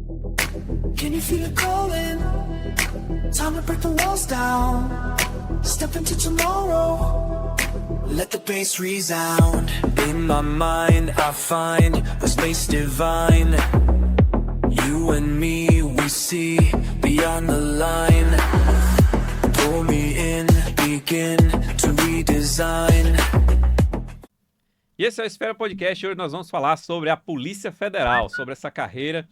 Can you feel it calling? Time to break the walls down. Step into tomorrow. Let the bass resound. In my mind I find a space divine. You and me, we see beyond the line. Pull me in, begin to redesign. E esse é o Esfera Podcast. Hoje nós vamos falar sobre a Polícia Federal, sobre essa carreira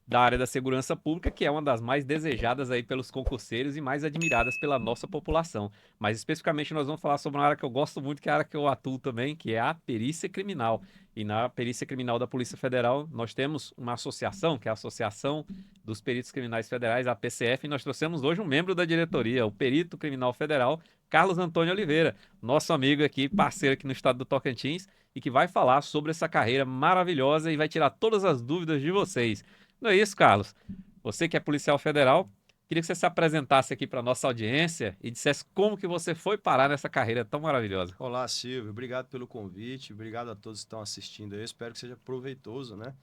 da área da segurança pública, que é uma das mais desejadas aí pelos concurseiros e mais admiradas pela nossa população. Mas especificamente nós vamos falar sobre uma área que eu gosto muito, que é a área que eu atuo também, que é a perícia criminal. E na perícia criminal da Polícia Federal, nós temos uma associação, que é a Associação dos Peritos Criminais Federais, a PCF, e nós trouxemos hoje um membro da diretoria, o perito criminal federal, Carlos Antônio Oliveira, nosso amigo aqui, parceiro aqui no estado do Tocantins, e que vai falar sobre essa carreira maravilhosa e vai tirar todas as dúvidas de vocês. Não é isso, Carlos? Você que é policial federal, queria que você se apresentasse aqui para nossa audiência e dissesse como que você foi parar nessa carreira tão maravilhosa. Olá, Silvio. Obrigado pelo convite. Obrigado a todos que estão assistindo aí. Espero que seja proveitoso, né?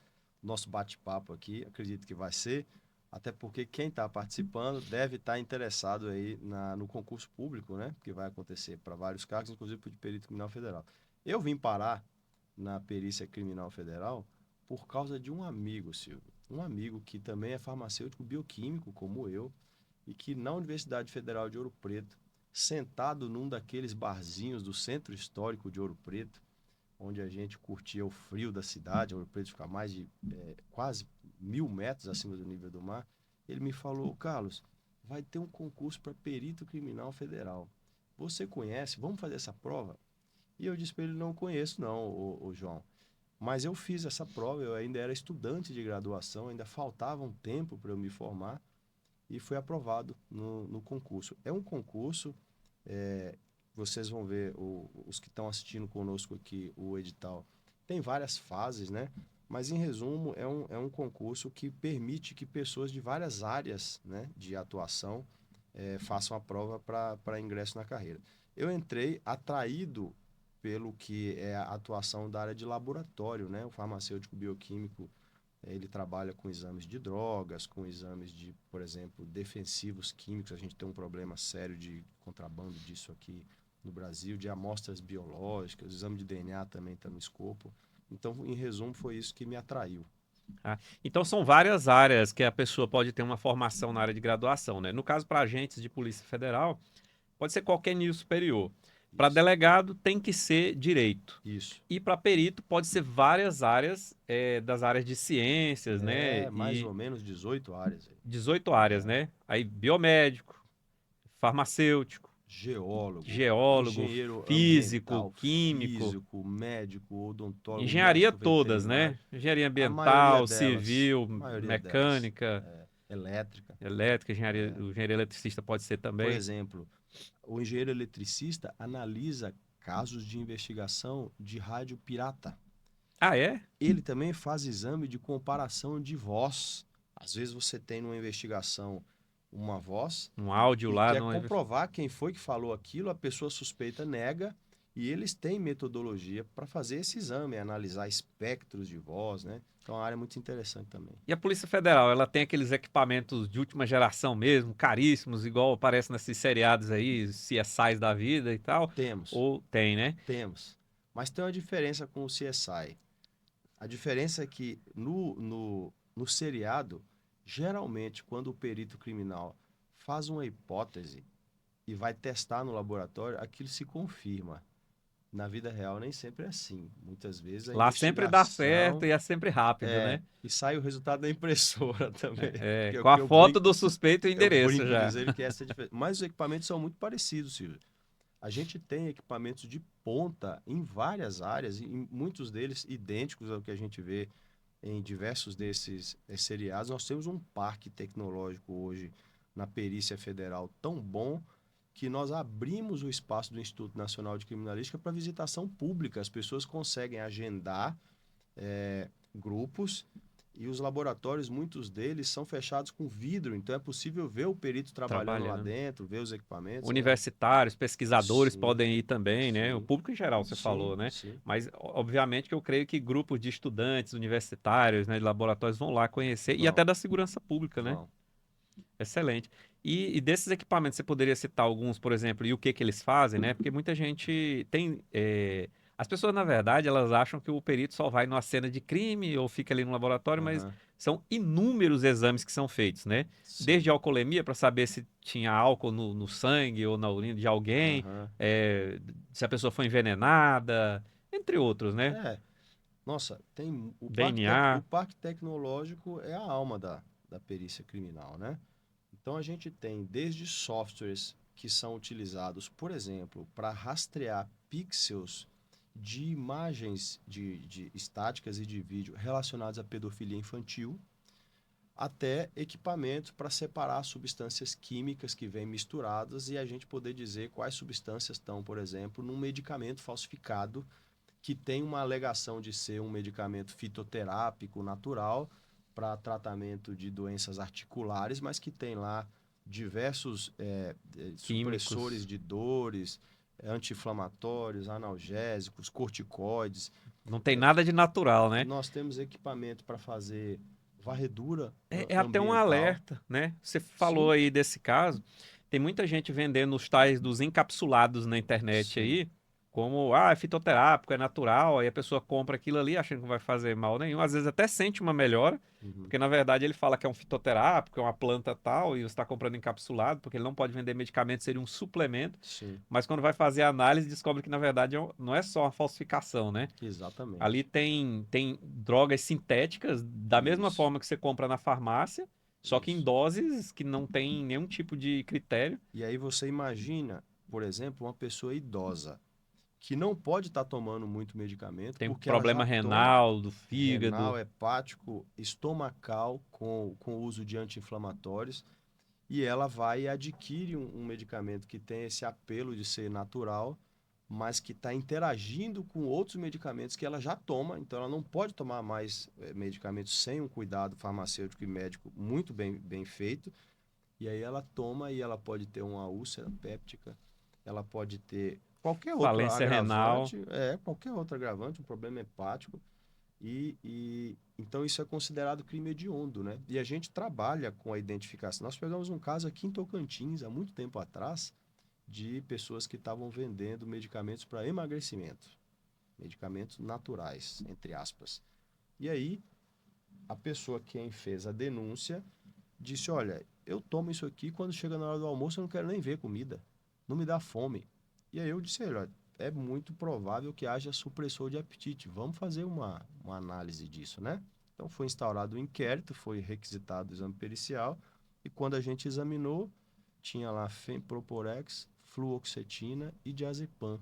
Nosso bate-papo aqui. Acredito que vai ser. Até porque quem está participando deve estar interessado aí no concurso público, né? Que vai acontecer para vários cargos, inclusive para o de perito criminal federal. Eu vim parar na perícia criminal federal por causa de um amigo, Silvio. Um amigo que também é farmacêutico bioquímico, como eu, e que na Universidade Federal de Ouro Preto, sentado num daqueles barzinhos do Centro Histórico de Ouro Preto, onde a gente curtia o frio da cidade, Ouro Preto fica a mais de quase 1.000 metros acima do nível do mar, ele me falou: Carlos, vai ter um concurso para perito criminal federal. Você conhece? Vamos fazer essa prova? E eu disse para ele: não conheço não, ô João. Mas eu fiz essa prova, eu ainda era estudante de graduação, ainda faltava um tempo para eu me formar e fui aprovado no concurso. É um concurso, vocês vão ver, os que estão assistindo conosco aqui, o edital, tem várias fases, né? Mas, em resumo, é um concurso que permite que pessoas de várias áreas, né, de atuação façam a prova para ingresso na carreira. Eu entrei atraído pelo que é a atuação da área de laboratório, né? O farmacêutico bioquímico, ele trabalha com exames de drogas, com exames de, por exemplo, defensivos químicos. A gente tem um problema sério de contrabando disso aqui no Brasil, de amostras biológicas, o exame de DNA também está no escopo. Então, em resumo, foi isso que me atraiu. Então são várias áreas que a pessoa pode ter uma formação na área de graduação, né? No caso, para agentes de Polícia Federal, pode ser qualquer nível superior. Para delegado tem que ser direito. Isso. E para perito pode ser várias áreas das áreas de ciências, né? Mais ou menos 18 áreas. 18 áreas, né? Aí biomédico, farmacêutico, Geólogo, engenheiro, físico, ambiental, químico, físico, médico, odontólogo, engenharia médico todas, veterinário. né? Engenharia A maioria ambiental, delas, civil, a maioria mecânica, delas, elétrica. elétrica, o engenheiro eletricista pode ser também. Por exemplo, o engenheiro eletricista analisa casos de investigação de rádio pirata. Ah, é? Ele também faz exame de comparação de voz. Às vezes você tem numa investigação uma voz Um áudio e lá. quer comprovar quem foi que falou aquilo, a pessoa suspeita nega, e eles têm metodologia para fazer esse exame, analisar espectros de voz, né? Então é uma área muito interessante também. E a Polícia Federal, ela tem aqueles equipamentos de última geração mesmo, caríssimos, igual aparece nesses seriados aí, CSIs da vida e tal? Temos. Ou tem, né? Temos. Mas tem uma diferença com o CSI. A diferença é que no seriado, geralmente, quando o perito criminal faz uma hipótese e vai testar no laboratório, aquilo se confirma. Na vida real nem sempre é assim. Muitas vezes a Lá sempre dá certo e é sempre rápido, né? E sai o resultado da impressora também. Com a foto do suspeito e o endereço eu já. dizer que essa é a diferença. Mas os equipamentos são muito parecidos, Silvio. A gente tem equipamentos de ponta em várias áreas, e muitos deles idênticos ao que a gente vê em diversos desses seriados. Nós temos um parque tecnológico hoje na Perícia Federal tão bom que nós abrimos o espaço do Instituto Nacional de Criminalística para visitação pública. As pessoas conseguem agendar grupos E os laboratórios, muitos deles, são fechados com vidro, então é possível ver o perito trabalhando lá dentro, ver os equipamentos. Universitários, pesquisadores Sim, podem ir também, né? O sim, público em geral, você sim, falou, né? sim. Mas, obviamente, que eu creio que grupos de estudantes universitários, né, de laboratórios vão lá conhecer, e até Vão, da segurança pública, né? vão. Excelente. E desses equipamentos, você poderia citar alguns, por exemplo, e o que que eles fazem, né? Porque muita gente tem. As pessoas, na verdade, elas acham que o perito só vai numa cena de crime ou fica ali no laboratório, mas Aham, são inúmeros exames que são feitos, né? Desde sim. a alcoolemia para saber se tinha álcool no sangue ou na urina de alguém, Aham. se a pessoa foi envenenada, entre outros, né? É, nossa, tem o DNA, parque tecnológico é a alma da perícia criminal, né? Então a gente tem desde softwares que são utilizados, por exemplo, para rastrear pixels de imagens de estáticas e de vídeo relacionados à pedofilia infantil, até equipamentos para separar substâncias químicas que vêm misturadas e a gente poder dizer quais substâncias estão, por exemplo, num medicamento falsificado que tem uma alegação de ser um medicamento fitoterápico natural para tratamento de doenças articulares, mas que tem lá diversos supressores químicos. de dores, anti-inflamatórios, analgésicos, corticoides. Não tem nada de natural, né? Nós temos equipamento para fazer varredura É até um ambiental. alerta, né? Você falou Sim, aí desse caso. Tem muita gente vendendo os tais dos encapsulados na internet sim. aí, como, é fitoterápico, é natural, aí a pessoa compra aquilo ali achando que não vai fazer mal nenhum. Às vezes até sente uma melhora, Uhum, porque na verdade ele fala que é um fitoterápico, é uma planta tal, e você está comprando encapsulado, porque ele não pode vender medicamento, seria um suplemento. sim, Mas quando vai fazer a análise, descobre que na verdade não é só uma falsificação, né? Ali exatamente. tem drogas sintéticas, da mesma Isso, forma que você compra na farmácia, só que em isso. doses que não tem nenhum tipo de critério. E aí você imagina, por exemplo, uma pessoa idosa que não pode estar tomando muito medicamento Tem porque ela problema já toma renal, do renal, fígado. hepático, estomacal com o uso de anti-inflamatórios e ela vai e adquire um medicamento que tem esse apelo de ser natural, mas que está interagindo com outros medicamentos que ela já toma, então ela não pode tomar mais medicamentos sem um cuidado farmacêutico e médico muito bem feito. E aí ela toma e ela pode ter uma úlcera péptica, ela pode ter qualquer outro Falência renal. agravante, qualquer outro agravante, um problema hepático. E então isso é considerado crime hediondo, né? E a gente trabalha com a identificação. Nós pegamos um caso aqui em Tocantins, há muito tempo atrás, de pessoas que estavam vendendo medicamentos para emagrecimento, medicamentos naturais, entre aspas. E aí, a pessoa quem fez a denúncia disse: Olha, eu tomo isso aqui quando chega na hora do almoço, eu não quero nem ver comida, não me dá fome. E aí eu disse: Olha, é muito provável que haja supressor de apetite, vamos fazer uma análise disso, né? Então foi instaurado o inquérito, foi requisitado o exame pericial, e quando a gente examinou, tinha lá Femproporex, fluoxetina e diazepam.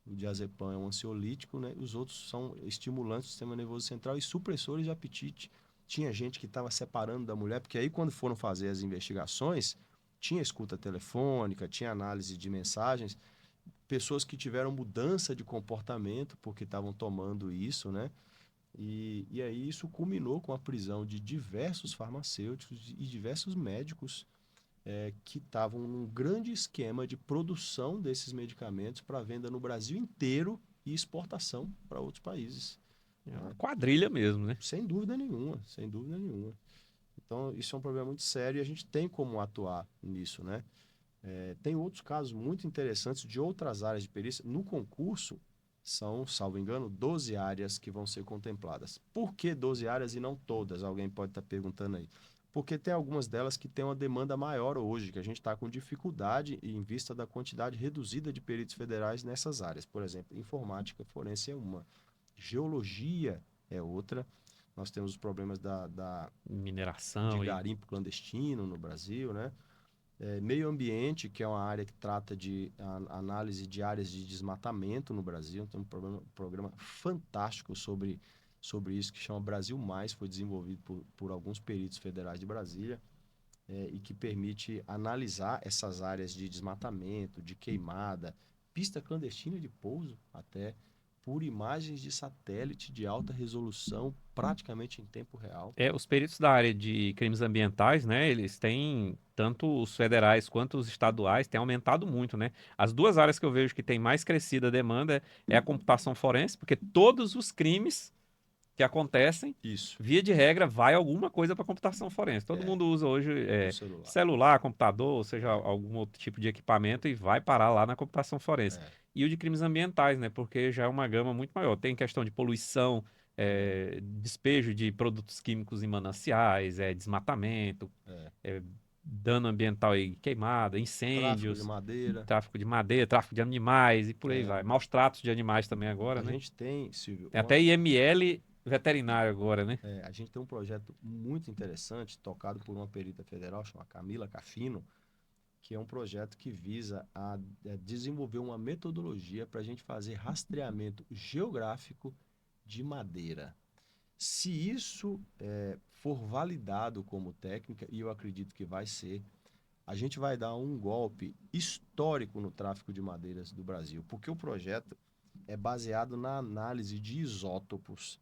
O diazepam é um ansiolítico, né? Os outros são estimulantes do sistema nervoso central e supressores de apetite. Tinha gente que estava separando da mulher, porque aí quando foram fazer as investigações, tinha escuta telefônica, tinha análise de mensagens, pessoas que tiveram mudança de comportamento porque estavam tomando isso, né? E aí isso culminou com a prisão de diversos farmacêuticos e diversos médicos que estavam num grande esquema de produção desses medicamentos para venda no Brasil inteiro e exportação para outros países. É uma Né? quadrilha mesmo, né? Sem dúvida nenhuma, sem dúvida nenhuma. Então, isso é um problema muito sério e a gente tem como atuar nisso, né? Tem outros casos muito interessantes de outras áreas de perícia. No concurso, são, salvo engano, 12 áreas que vão ser contempladas. Por que 12 áreas e não todas? Alguém pode estar perguntando aí. Porque tem algumas delas que têm uma demanda maior hoje, que a gente está com dificuldade em vista da quantidade reduzida de peritos federais nessas áreas. Por exemplo, informática forense é uma, geologia é outra. Nós temos os problemas de Mineração e garimpo clandestino no Brasil, né? Meio ambiente, que é uma área que trata de análise de áreas de desmatamento no Brasil. Tem um programa fantástico sobre isso, que chama Brasil Mais, foi desenvolvido por alguns peritos federais de Brasília, e que permite analisar essas áreas de desmatamento, de queimada, pista clandestina de pouso até, por imagens de satélite de alta resolução, praticamente em tempo real. Os peritos da área de crimes ambientais, né, eles têm, tanto os federais quanto os estaduais, têm aumentado muito, né? As duas áreas que eu vejo que tem mais crescida a demanda é a computação forense, porque todos os crimes que acontecem, Isso, via de regra, vai alguma coisa para computação forense. Todo É. mundo usa hoje no celular. celular, computador, ou seja, algum outro tipo de equipamento e vai parar lá na computação forense. É. E o de crimes ambientais, né? Porque já é uma gama muito maior. Tem questão de poluição, despejo de produtos químicos em mananciais, desmatamento, É. dano ambiental e queimada, Tráfico de incêndios, madeira. tráfico de madeira, tráfico de animais e por aí É. vai. Maus tratos de animais também agora, A né? gente tem, Silvio, Tem até IML veterinário agora, né? a gente tem um projeto muito interessante, tocado por uma perita federal, chamada Camila Cafino, que é um projeto que visa a desenvolver uma metodologia para a gente fazer rastreamento geográfico de madeira. Se isso for validado como técnica, e eu acredito que vai ser, a gente vai dar um golpe histórico no tráfico de madeiras do Brasil, porque o projeto é baseado na análise de isótopos.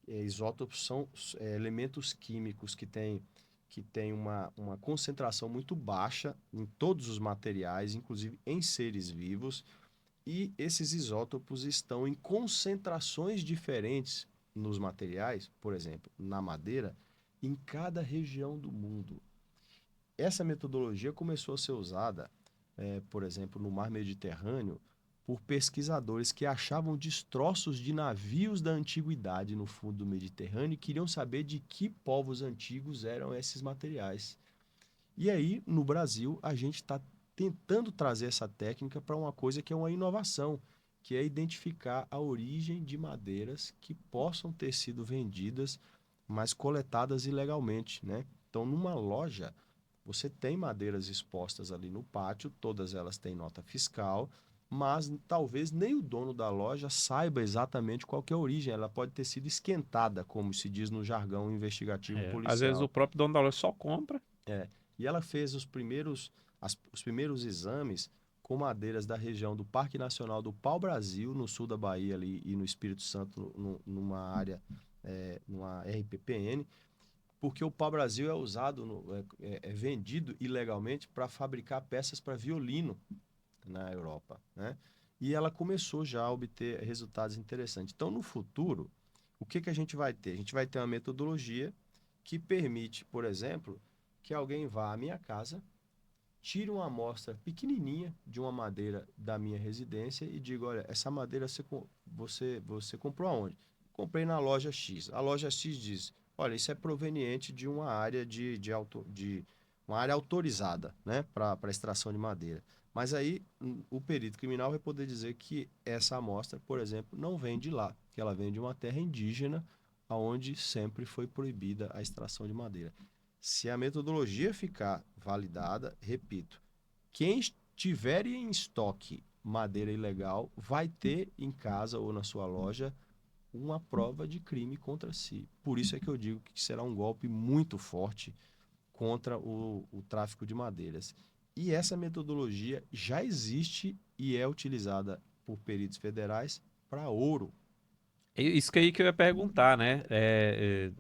Isótopos são elementos químicos que têm uma concentração muito baixa em todos os materiais, inclusive em seres vivos, e esses isótopos estão em concentrações diferentes nos materiais, por exemplo, na madeira, em cada região do mundo. Essa metodologia começou a ser usada, por exemplo, no Mar Mediterrâneo, por pesquisadores que achavam destroços de navios da antiguidade no fundo do Mediterrâneo e queriam saber de que povos antigos eram esses materiais. E aí, no Brasil, a gente está tentando trazer essa técnica para uma coisa que é uma inovação, que é identificar a origem de madeiras que possam ter sido vendidas, mas coletadas ilegalmente, né? Então, numa loja, você tem madeiras expostas ali no pátio, todas elas têm nota fiscal, mas talvez nem o dono da loja saiba exatamente qual que é a origem. Ela pode ter sido esquentada, como se diz no jargão investigativo policial. Às vezes o próprio dono da loja só compra. E ela fez os primeiros exames com madeiras da região do Parque Nacional do Pau-Brasil, no sul da Bahia ali, e no Espírito Santo, numa área, numa RPPN, porque o pau-brasil é usado, é vendido ilegalmente para fabricar peças para violino na Europa, né? E ela começou já a obter resultados interessantes. Então, no futuro, o que a gente vai ter? A gente vai ter uma metodologia que permite, por exemplo, que alguém vá à minha casa, tire uma amostra pequenininha de uma madeira da minha residência e diga, olha, essa madeira você comprou aonde? Comprei na loja X. A loja X diz, olha, isso é proveniente de uma área uma área autorizada, né, para extração de madeira. Mas aí o perito criminal vai poder dizer que essa amostra, por exemplo, não vem de lá, que ela vem de uma terra indígena, onde sempre foi proibida a extração de madeira. Se a metodologia ficar validada, repito, quem tiver em estoque madeira ilegal vai ter em casa ou na sua loja uma prova de crime contra si. Por isso é que eu digo que será um golpe muito forte contra o tráfico de madeiras. E essa metodologia já existe e é utilizada por peritos federais para ouro. Isso que aí que eu ia perguntar, né?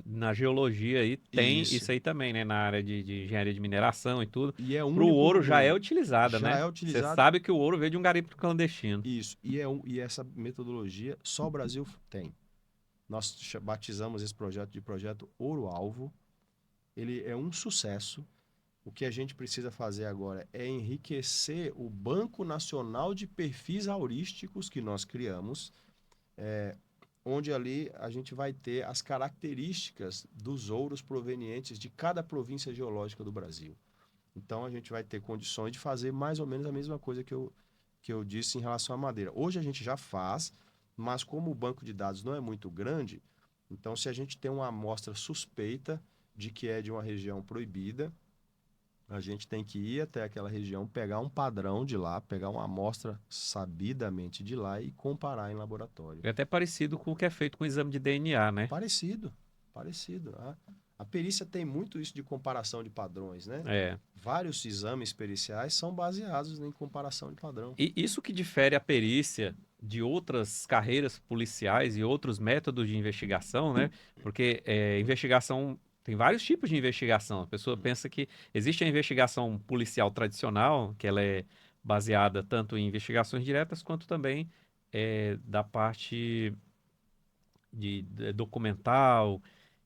Na geologia aí tem Isso. isso aí também, né? Na área de engenharia de mineração e tudo. E é Pro único ouro no já é mundo. utilizada, Já né? é Você utilizado. sabe que o ouro veio de um garimpo clandestino. Isso. E essa metodologia só o Brasil tem. Nós batizamos esse projeto de projeto Ouro Alvo. Ele é um sucesso. O que a gente precisa fazer agora é enriquecer o Banco Nacional de Perfis Aurísticos que nós criamos, onde ali a gente vai ter as características dos ouros provenientes de cada província geológica do Brasil. Então a gente vai ter condições de fazer mais ou menos a mesma coisa que eu disse em relação à madeira. Hoje a gente já faz, mas como o banco de dados não é muito grande, então se a gente tem uma amostra suspeita de que é de uma região proibida, a gente tem que ir até aquela região, pegar um padrão de lá, pegar uma amostra sabidamente de lá e comparar em laboratório. É até parecido com o que é feito com o exame de DNA, né? Parecido. A perícia tem muito isso de comparação de padrões, né? Vários exames periciais são baseados em comparação de padrão. E isso que difere a perícia de outras carreiras policiais e outros métodos de investigação, né? Porque investigação tem vários tipos de investigação. A pessoa pensa que existe a investigação policial tradicional, que ela é baseada tanto em investigações diretas quanto também da parte de documental,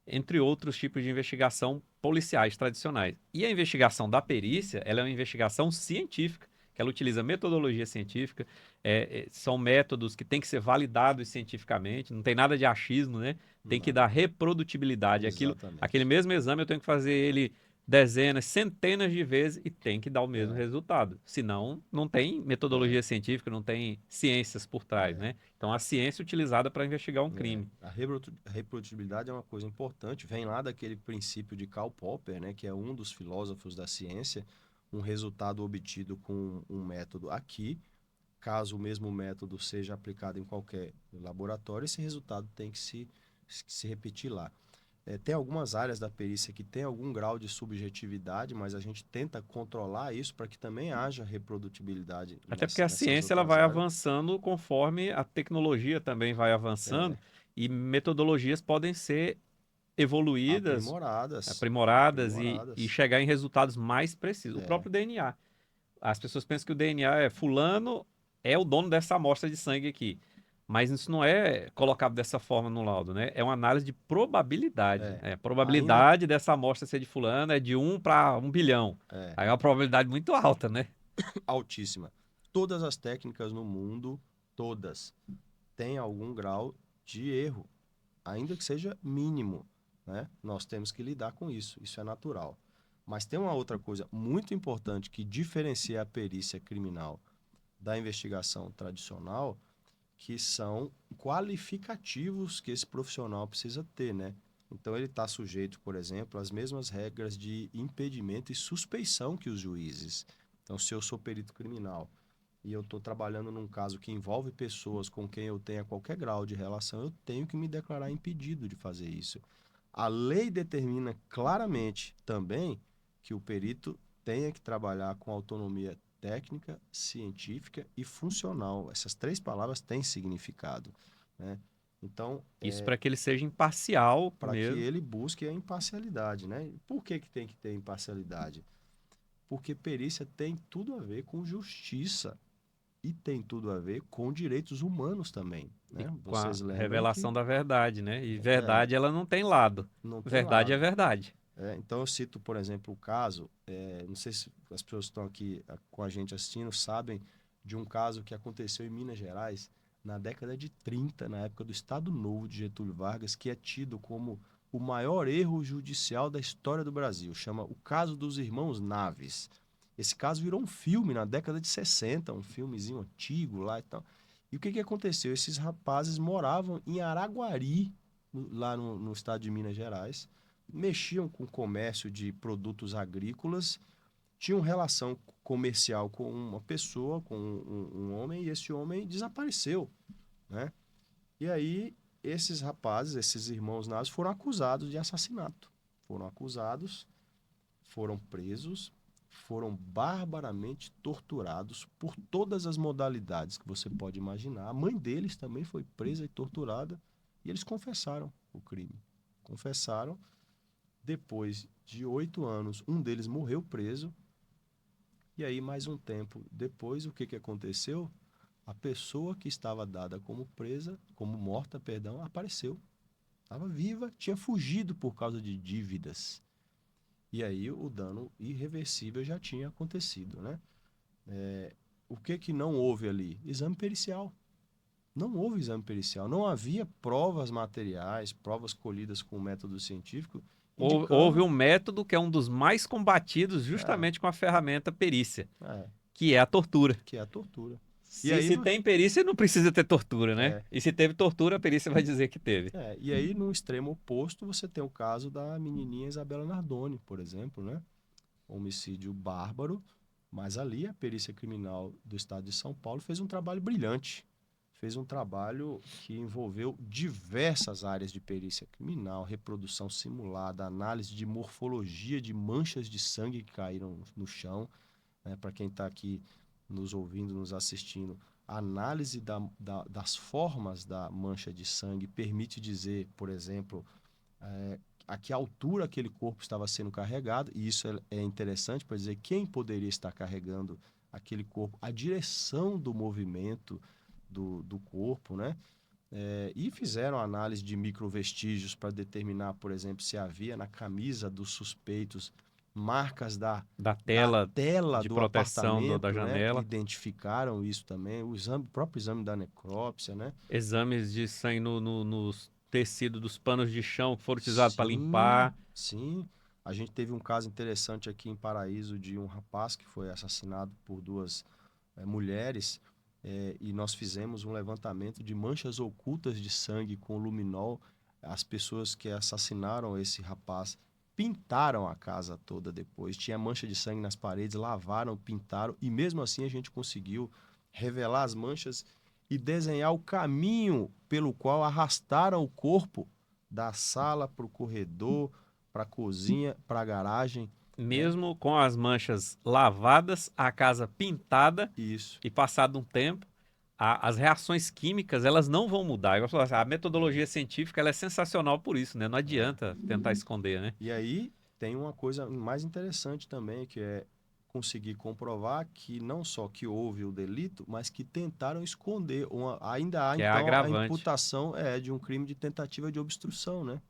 entre outros tipos de investigação policiais tradicionais. E a investigação da perícia, ela é uma investigação científica, que ela utiliza metodologia científica, são métodos que têm que ser validados cientificamente, não tem nada de achismo, né? Tem que Não, dar reprodutibilidade. Aquele exatamente. mesmo exame eu tenho que fazer ele dezenas, centenas de vezes e tem que dar o mesmo É, resultado. Senão, não tem é, metodologia científica, não tem ciências por trás, é. né? Então, a ciência é utilizada para investigar um É, crime. a reprodutibilidade é uma coisa importante, vem lá daquele princípio de Karl Popper, né, que é um dos filósofos da ciência, um resultado obtido com um método aqui, caso o mesmo método seja aplicado em qualquer laboratório, esse resultado tem que se repetir lá. Tem algumas áreas da perícia que tem algum grau de subjetividade, mas a gente tenta controlar isso para que também haja reprodutibilidade Até porque a nessas ciência ela outras vai áreas. avançando conforme a tecnologia também vai avançando É, e metodologias podem ser evoluídas, aprimoradas, aprimoradas e aprimoradas. chegar em resultados mais precisos. O É, próprio DNA. As pessoas pensam que o DNA é fulano é o dono dessa amostra de sangue aqui. Mas isso não é colocado dessa forma no laudo, né? É uma análise de probabilidade. é. A Ainda probabilidade dessa amostra ser de fulano é de 1 para 1 bilhão. é Aí é uma probabilidade muito alta, né? altíssima. Todas as técnicas no mundo, todas, têm algum grau de erro, ainda que seja mínimo, né? Nós temos que lidar com isso, isso é natural. Mas tem uma outra coisa muito importante que diferencia a perícia criminal da investigação tradicional, que são qualificativos que esse profissional precisa ter, né? Então ele está sujeito, por exemplo, às mesmas regras de impedimento e suspeição que os juízes. Então, se eu sou perito criminal e eu estou trabalhando num caso que envolve pessoas com quem eu tenha qualquer grau de relação, eu tenho que me declarar impedido de fazer isso. A lei determina claramente também que o perito tenha que trabalhar com autonomia técnica, científica e funcional. Essas três palavras têm significado, né? Então, Isso para que ele seja imparcial para que mesmo. ele busque a imparcialidade, né? Por que tem que ter imparcialidade? Porque perícia tem tudo a ver com justiça e tem tudo a ver com direitos humanos também, E né? com a Vocês lembram que revelação da verdade, né? E é, verdade, ela não tem lado. não tem Verdade é lado. verdade. Então eu cito, por exemplo, o caso, não sei se as pessoas que estão aqui com a gente assistindo sabem de um caso que aconteceu em Minas Gerais na década de 30, na época do Estado Novo de Getúlio Vargas, que é tido como o maior erro judicial da história do Brasil. Chama o caso dos irmãos Naves. Esse caso virou um filme na década de 60, um filmezinho antigo lá e tal. E o que aconteceu? Esses rapazes moravam em Araguari, lá no estado de Minas Gerais, mexiam com o comércio de produtos agrícolas, tinham relação comercial com uma pessoa, com um homem, e esse homem desapareceu, né? E aí, esses rapazes, esses irmãos Naves, foram acusados de assassinato. Foram acusados, foram presos, foram barbaramente torturados por todas as modalidades que você pode imaginar. A mãe deles também foi presa e torturada, e eles confessaram o crime. Confessaram. Depois de 8 anos, um deles morreu preso. E aí, mais um tempo depois, o que aconteceu? A pessoa que estava dada como presa, como morta, perdão, apareceu. Estava viva, tinha fugido por causa de dívidas. E aí o dano irreversível já tinha acontecido, né? O que não houve ali? Exame pericial. Não houve exame pericial. Não havia provas materiais, provas colhidas com método científico, Houve indicando. um método que é um dos mais combatidos É, justamente com a ferramenta perícia, é, que é a tortura. que é a tortura. E Se, aí, se tem perícia, não precisa ter tortura, né? é, E se teve tortura, a perícia vai dizer que teve. e aí, no extremo oposto, você tem o caso da menininha Isabela Nardoni, por exemplo, né? Homicídio bárbaro, mas ali a perícia criminal do estado de São Paulo fez um trabalho brilhante. Fez um trabalho que envolveu diversas áreas de perícia criminal, reprodução simulada, análise de morfologia de manchas de sangue que caíram no chão, né? Para quem está aqui nos ouvindo, nos assistindo, a análise das formas da mancha de sangue permite dizer, por exemplo, a que altura aquele corpo estava sendo carregado, e isso é interessante para dizer quem poderia estar carregando aquele corpo, a direção do movimento do corpo, né? E fizeram análise de microvestígios para determinar, por exemplo, se havia na camisa dos suspeitos marcas da tela de do proteção apartamento, da né? janela. Identificaram isso também, o próprio exame da necrópsia, né? Exames de sangue nos tecidos dos panos de chão que foram utilizados para limpar. Sim. A gente teve um caso interessante aqui em Paraíso de um rapaz que foi assassinado por duas mulheres, e nós fizemos um levantamento de manchas ocultas de sangue com luminol. As pessoas que assassinaram esse rapaz pintaram a casa toda depois. Tinha mancha de sangue nas paredes, lavaram, pintaram, e mesmo assim a gente conseguiu revelar as manchas e desenhar o caminho pelo qual arrastaram o corpo da sala para o corredor, para a cozinha, para a garagem. Mesmo com as manchas lavadas, a casa pintada, Isso. e passado um tempo, as reações químicas, elas não vão mudar. Igual eu falei, a metodologia científica, ela é sensacional por isso, né? Não adianta tentar esconder, né? E aí tem uma coisa mais interessante também, que é conseguir comprovar que não só que houve o delito, mas que tentaram esconder. Ainda há, Que é então, a agravante. imputação de um crime de tentativa de obstrução, né?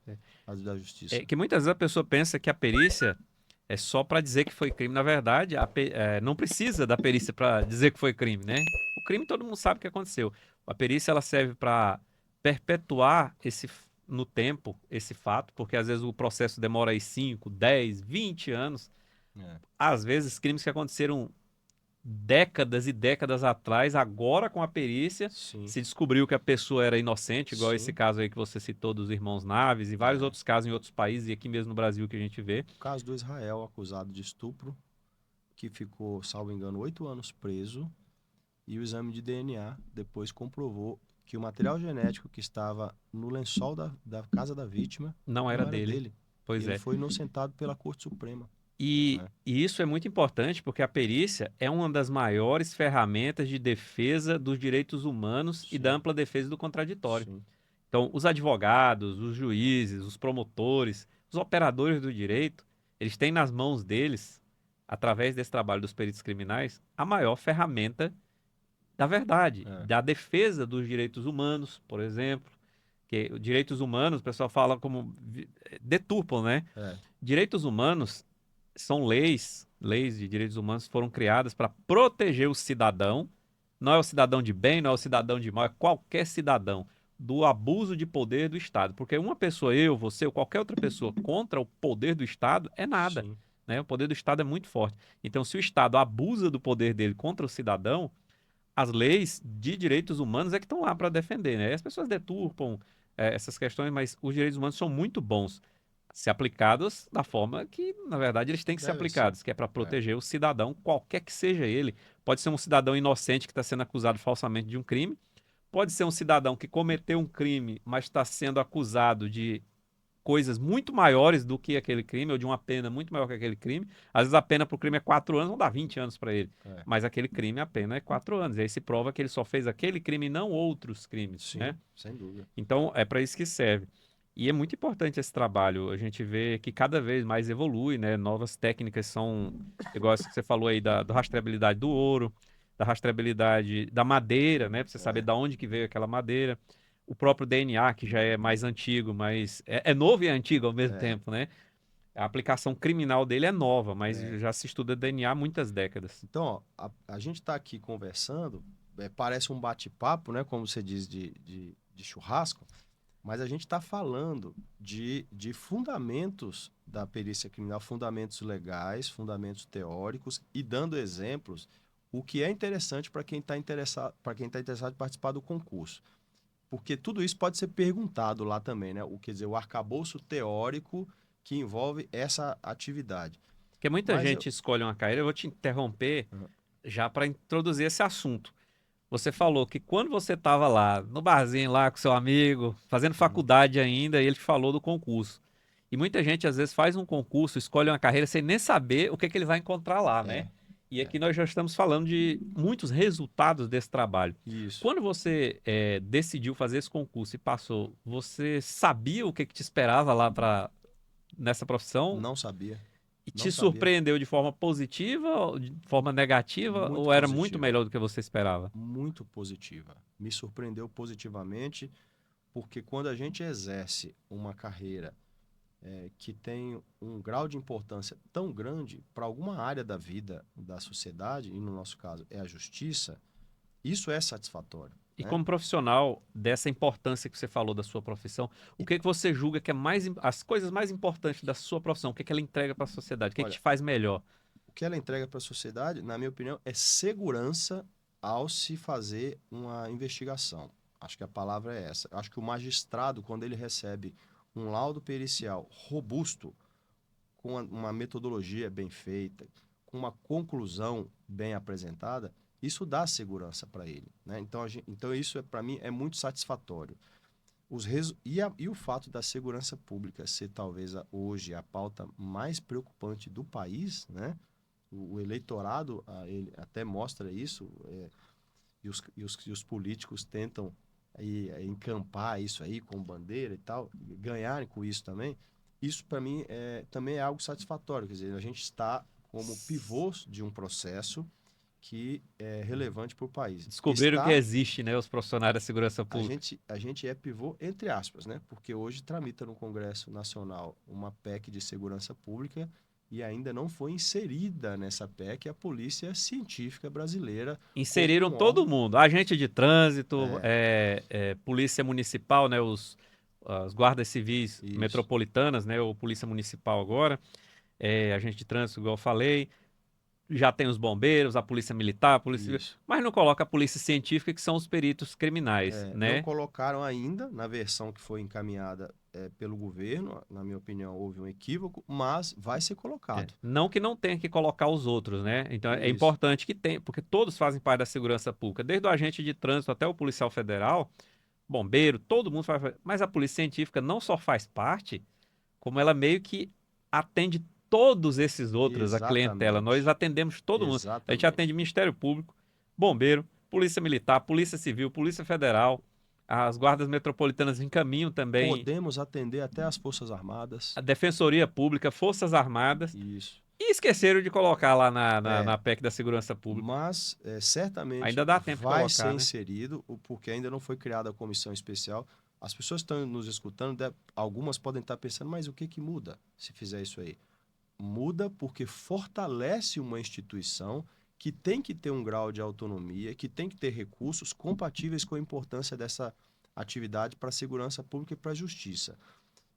Da justiça. É que muitas vezes a pessoa pensa que a perícia é só para dizer que foi crime. Na verdade, não precisa da perícia para dizer que foi crime, né? O crime todo mundo sabe o que aconteceu. A perícia ela serve para perpetuar no tempo esse fato, porque às vezes o processo demora aí 5, 10, 20 anos. Às vezes crimes que aconteceram décadas e décadas atrás, agora com a perícia, Sim. se descobriu que a pessoa era inocente, igual Sim. esse caso aí que você citou dos irmãos Naves e vários outros casos em outros países e aqui mesmo no Brasil que a gente vê. O caso do Israel, acusado de estupro, que ficou, salvo engano, 8 anos preso, e o exame de DNA depois comprovou que o material genético que estava no lençol da casa da vítima Não era dele. Pois Ele é. foi inocentado pela Corte Suprema. E isso é muito importante porque a perícia é uma das maiores ferramentas de defesa dos direitos humanos e da ampla defesa do contraditório. Sim. Então, os advogados, os juízes, os promotores, os operadores do direito, eles têm nas mãos deles, através desse trabalho dos peritos criminais, a maior ferramenta da verdade, da defesa dos direitos humanos, por exemplo. Que direitos humanos, o pessoal fala como deturpam, né? Direitos humanos são leis de direitos humanos foram criadas para proteger o cidadão. Não é o cidadão de bem, não é o cidadão de mal, é qualquer cidadão do abuso de poder do Estado. Porque uma pessoa, eu, você ou qualquer outra pessoa contra o poder do Estado é nada. Né? O poder do Estado é muito forte. Então, se o Estado abusa do poder dele contra o cidadão, as leis de direitos humanos é que estão lá para defender. Né? E as pessoas deturpam essas questões, mas os direitos humanos são muito bons se aplicados da forma que, na verdade, eles têm que ser aplicados, que é para proteger o cidadão, qualquer que seja ele. Pode ser um cidadão inocente que está sendo acusado falsamente de um crime, pode ser um cidadão que cometeu um crime, mas está sendo acusado de coisas muito maiores do que aquele crime, ou de uma pena muito maior que aquele crime. Às vezes a pena para o crime é 4 anos, vão dar 20 anos para ele. Mas aquele crime, a pena é 4 anos. E aí se prova que ele só fez aquele crime e não outros crimes. Sim, né? Sem dúvida. Então, é para isso que serve. E é muito importante esse trabalho. A gente vê que cada vez mais evolui, né? Novas técnicas são, igual essa que você falou aí, da rastreabilidade do ouro, da rastreabilidade da madeira, né? Para você saber de onde que veio aquela madeira. O próprio DNA, que já é mais antigo, mas é novo e é antigo ao mesmo tempo, né? A aplicação criminal dele é nova, mas já se estuda DNA há muitas décadas. Então, ó, a gente está aqui conversando, parece um bate-papo, né? Como você diz, de churrasco, mas a gente está falando de fundamentos da perícia criminal, fundamentos legais, fundamentos teóricos e dando exemplos, o que é interessante para quem está interessado em participar do concurso. Porque tudo isso pode ser perguntado lá também, né? Quer dizer, o arcabouço teórico que envolve essa atividade. Porque muita gente escolhe uma carreira, eu vou te interromper já para introduzir esse assunto. Você falou que quando você estava lá, no barzinho lá com seu amigo, fazendo faculdade ainda, e ele te falou do concurso. E muita gente, às vezes, faz um concurso, escolhe uma carreira sem nem saber o que ele vai encontrar lá, né? E aqui nós já estamos falando de muitos resultados desse trabalho. Isso. Quando você decidiu fazer esse concurso e passou, você sabia o que te esperava lá nessa profissão? Não sabia. E Não te sabia. surpreendeu de forma positiva ou de forma negativa? Muito Ou era muito positiva. melhor do que você esperava? Muito positiva. Me surpreendeu positivamente, porque quando a gente exerce uma carreira que tem um grau de importância tão grande para alguma área da vida da sociedade, e no nosso caso é a justiça, isso é satisfatório. E Né? como profissional dessa importância que você falou da sua profissão, o que você julga que é as coisas mais importantes da sua profissão? O que ela entrega para a sociedade? O que Olha, te faz melhor? o que ela entrega para a sociedade, na minha opinião, é segurança ao se fazer uma investigação. Acho que a palavra é essa. Acho que o magistrado, quando ele recebe um laudo pericial robusto, com uma metodologia bem feita, com uma conclusão bem apresentada, isso dá segurança para ele. Né? Então isso, para mim, é muito satisfatório. E o fato da segurança pública ser talvez hoje a pauta mais preocupante do país, né? O eleitorado ele até mostra isso, e os políticos tentam encampar isso aí com bandeira e tal, ganharem com isso também. Isso, para mim, também é algo satisfatório. Quer dizer, a gente está como pivôs de um processo que é relevante para o país. Descobriram que existe, né, os profissionais da segurança pública. A gente é pivô, entre aspas, né? Porque hoje tramita no Congresso Nacional uma PEC de segurança pública e ainda não foi inserida nessa PEC a Polícia Científica Brasileira. Inseriram como todo órgão. mundo, agente de trânsito, polícia municipal, né, as guardas civis Isso. metropolitanas, né, ou polícia municipal agora, agente de trânsito, igual eu falei, já tem os bombeiros, a polícia militar, a polícia civil, Isso. mas não coloca a polícia científica, que são os peritos criminais, Não né? colocaram ainda na versão que foi encaminhada pelo governo. Na minha opinião, houve um equívoco, mas vai ser colocado. Não que não tenha que colocar os outros, né? Então é Isso. importante que tenha, porque todos fazem parte da segurança pública, desde o agente de trânsito até o policial federal, bombeiro, todo mundo faz. Mas a polícia científica não só faz parte, como ela meio que atende todos esses outros, a clientela. Nós atendemos todo mundo. A gente atende Ministério Público, Bombeiro, Polícia Militar, Polícia Civil, Polícia Federal, as guardas metropolitanas encaminham também. Podemos atender até as Forças Armadas. A Defensoria Pública, Forças Armadas. Isso. E esqueceram de colocar lá na PEC da Segurança Pública. Mas certamente ainda dá tempo vai de colocar, ser inserido, porque ainda não foi criada a comissão especial. As pessoas que estão nos escutando, algumas podem estar pensando, mas o que muda se fizer isso aí? Muda porque fortalece uma instituição que tem que ter um grau de autonomia, que tem que ter recursos compatíveis com a importância dessa atividade para a segurança pública e para a justiça.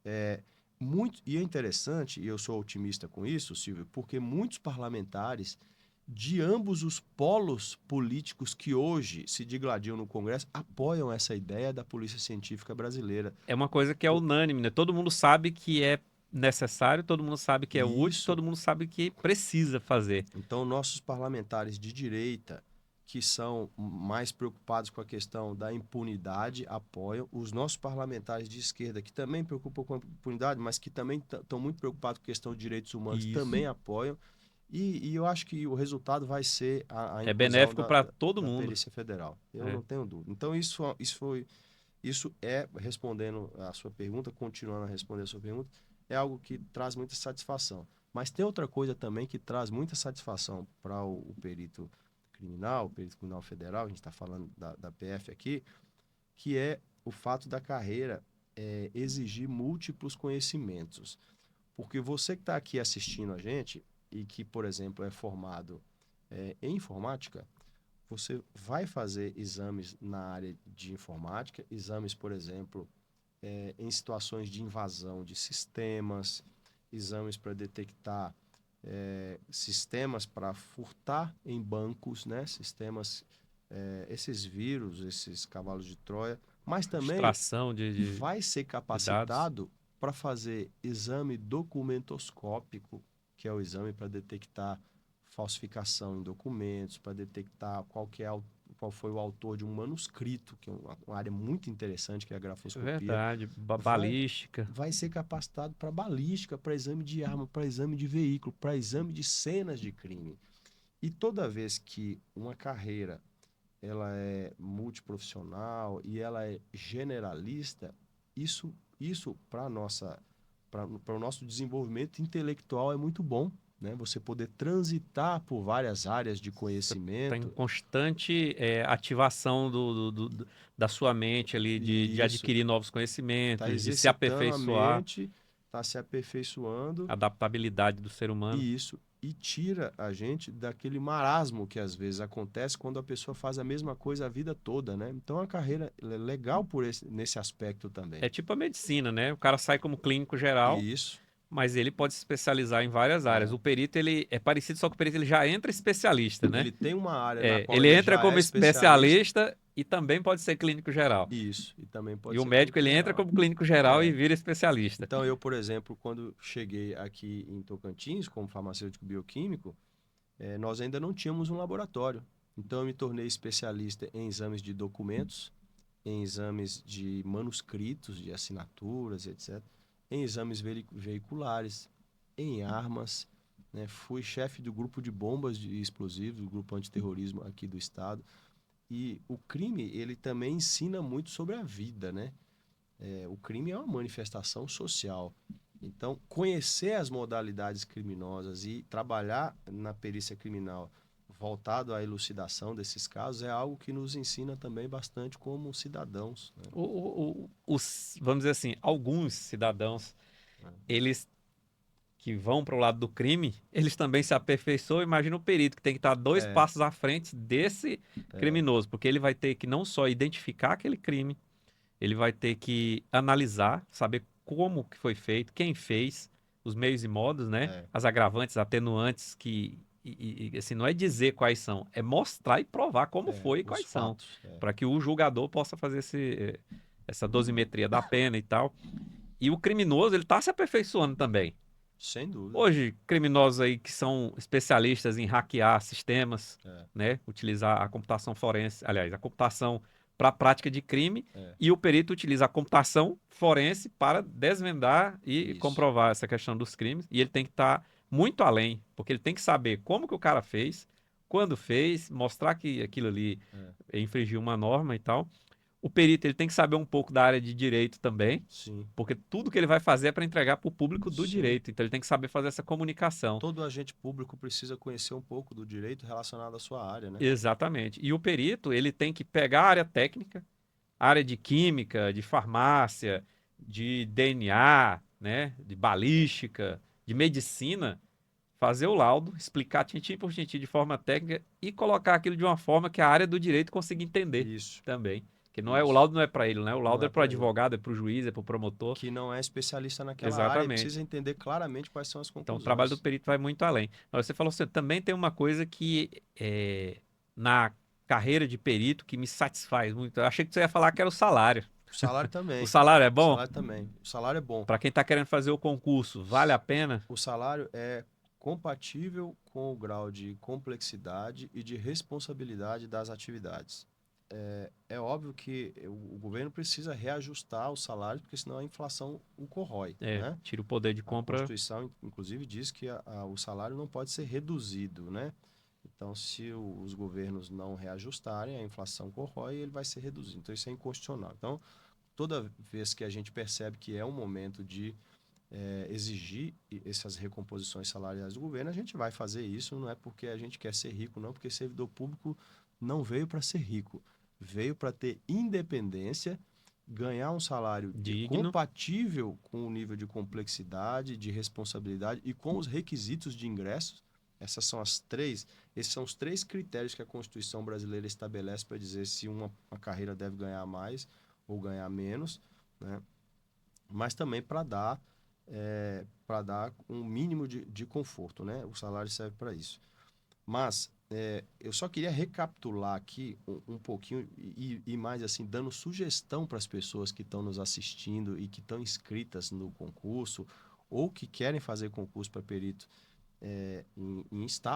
E é interessante, e eu sou otimista com isso, Silvio, porque muitos parlamentares de ambos os polos políticos que hoje se digladiam no Congresso apoiam essa ideia da Polícia Científica Brasileira. É uma coisa que é unânime, né? Todo mundo sabe que é necessário, todo mundo sabe que é útil, todo mundo sabe que precisa fazer. Então, nossos parlamentares de direita, que são mais preocupados com a questão da impunidade, apoiam. Os nossos parlamentares de esquerda, que também preocupam com a impunidade, mas que também estão muito preocupados com a questão de direitos humanos, também apoiam. E eu acho que o resultado vai ser a inclusão benéfico para todo da mundo. Polícia Federal. Eu não tenho dúvida. Então, isso é, respondendo a sua pergunta, continuando a responder a sua pergunta, é algo que traz muita satisfação. Mas tem outra coisa também que traz muita satisfação para o perito criminal, o perito criminal federal, a gente está falando da PF aqui, que é o fato da carreira exigir múltiplos conhecimentos. Porque você que está aqui assistindo a gente e que, por exemplo, é formado em informática, você vai fazer exames na área de informática, exames, por exemplo, em situações de invasão de sistemas, exames para detectar sistemas para furtar em bancos, né? Sistemas, esses vírus, esses cavalos de Troia, mas também vai ser capacitado para fazer exame documentoscópico, que é o exame para detectar falsificação em documentos, para detectar qual foi o autor de um manuscrito, que é uma área muito interessante, que é a grafoscopia. Verdade, balística. Vai ser capacitado para balística, para exame de arma, para exame de veículo, para exame de cenas de crime. E toda vez que uma carreira ela é multiprofissional e ela é generalista, isso para o nosso desenvolvimento intelectual é muito bom, né? Você poder transitar por várias áreas de Você está em conhecimento. constante ativação da sua mente ali, de E isso adquirir novos está conhecimentos, de se exercitando a aperfeiçoar, mente, está se aperfeiçoando. adaptabilidade do ser humano. E tira a gente daquele marasmo que às vezes acontece quando a pessoa faz a mesma coisa a vida toda, né? Então a carreira é legal nesse aspecto também. É tipo a medicina, né? O cara sai como clínico geral, E isso, mas ele pode se especializar em várias áreas. é. O perito, ele é parecido, só que o perito ele já entra especialista, né? Ele tem uma área na qual Ele ele entra já é como especialista. especialista e também pode ser clínico geral. Isso, e também E pode o ser médico, clínico ele entra geral. como clínico geral e É. vira especialista. Então eu, por exemplo, quando cheguei aqui em Tocantins como farmacêutico bioquímico, nós ainda não tínhamos um laboratório. Então eu me tornei especialista em exames de documentos, em exames de manuscritos, de assinaturas, etc., em exames veiculares, em armas, né? Fui chefe do grupo de bombas e explosivos, do grupo antiterrorismo aqui do estado. E o crime, ele também ensina muito sobre a vida, né? O crime é uma manifestação social. Então, conhecer as modalidades criminosas e trabalhar na perícia criminal voltado à elucidação desses casos é algo que nos ensina também bastante como cidadãos, né? Vamos dizer assim, alguns cidadãos, eles que vão para o lado do crime, eles também se aperfeiçoam. Imagina o perito que tem que estar dois É, passos à frente desse é, criminoso, porque ele vai ter que não só identificar aquele crime, ele vai ter que analisar, saber como que foi feito, quem fez, os meios e modos, né? é, As agravantes, atenuantes assim, não é dizer quais são, é mostrar e provar como foi e os quais são, fatos. para que o julgador possa fazer essa dosimetria da pena e tal. E o criminoso, ele tá se aperfeiçoando também. Sem dúvida. Hoje, criminosos aí que são especialistas em hackear sistemas, É, né? Utilizar a computação forense, aliás, a computação para a prática de crime, é, e o perito utiliza a computação forense para desvendar e isso. comprovar essa questão dos crimes. E ele tem que estar muito além, porque ele tem que saber como que o cara fez, quando fez, mostrar que aquilo ali É, infringiu uma norma e tal. O perito ele tem que saber um pouco da área de direito também, sim, porque tudo que ele vai fazer é para entregar para o público do sim. direito. Então ele tem que saber fazer essa comunicação. Todo agente público precisa conhecer um pouco do direito relacionado à sua área, né? Exatamente. E o perito ele tem que pegar a área técnica, área de química, de farmácia, de DNA, né, de balística, de medicina, fazer o laudo, explicar tintim por tintim de forma técnica e colocar aquilo de uma forma que a área do direito consiga entender Isso, também. Que não é o isso. laudo não é para ele, né? O Não laudo é é para o para ele. advogado, é para o juiz, é para o promotor. Que não é especialista naquela área e Exatamente. precisa entender claramente quais são as Então, o trabalho do conclusões. perito vai muito além. Mas você falou assim, também tem uma coisa que na carreira de perito que me satisfaz muito. Eu achei que você ia falar que era o salário. O salário O também. salário é O bom? salário também. O salário é bom. Para quem está querendo fazer o concurso, vale a pena? O salário é compatível com o grau de complexidade e de responsabilidade das atividades. É óbvio que o governo precisa reajustar o salário, porque senão a inflação o corrói, né? Tira o poder de A compra. Constituição, inclusive, diz que o salário não pode ser reduzido, né? Então, se os governos não reajustarem, a inflação corrói e ele vai ser reduzido. Então, isso é inconstitucional. Então, toda vez que a gente percebe que é um momento de exigir essas recomposições salariais do governo, a gente vai fazer isso. Não é porque a gente quer ser rico, não, porque servidor público não veio para ser rico, veio para ter independência, ganhar um salário Digno. compatível com o nível de complexidade, de responsabilidade e com os requisitos de ingressos. Esses são os três critérios que a Constituição brasileira estabelece para dizer se uma carreira deve ganhar mais ou ganhar menos, né? Mas também para dar um mínimo de conforto, né? O salário serve para isso. Mas eu só queria recapitular aqui um pouquinho e mais assim, dando sugestão para as pessoas que estão nos assistindo e que estão inscritas no concurso ou que querem fazer concurso para perito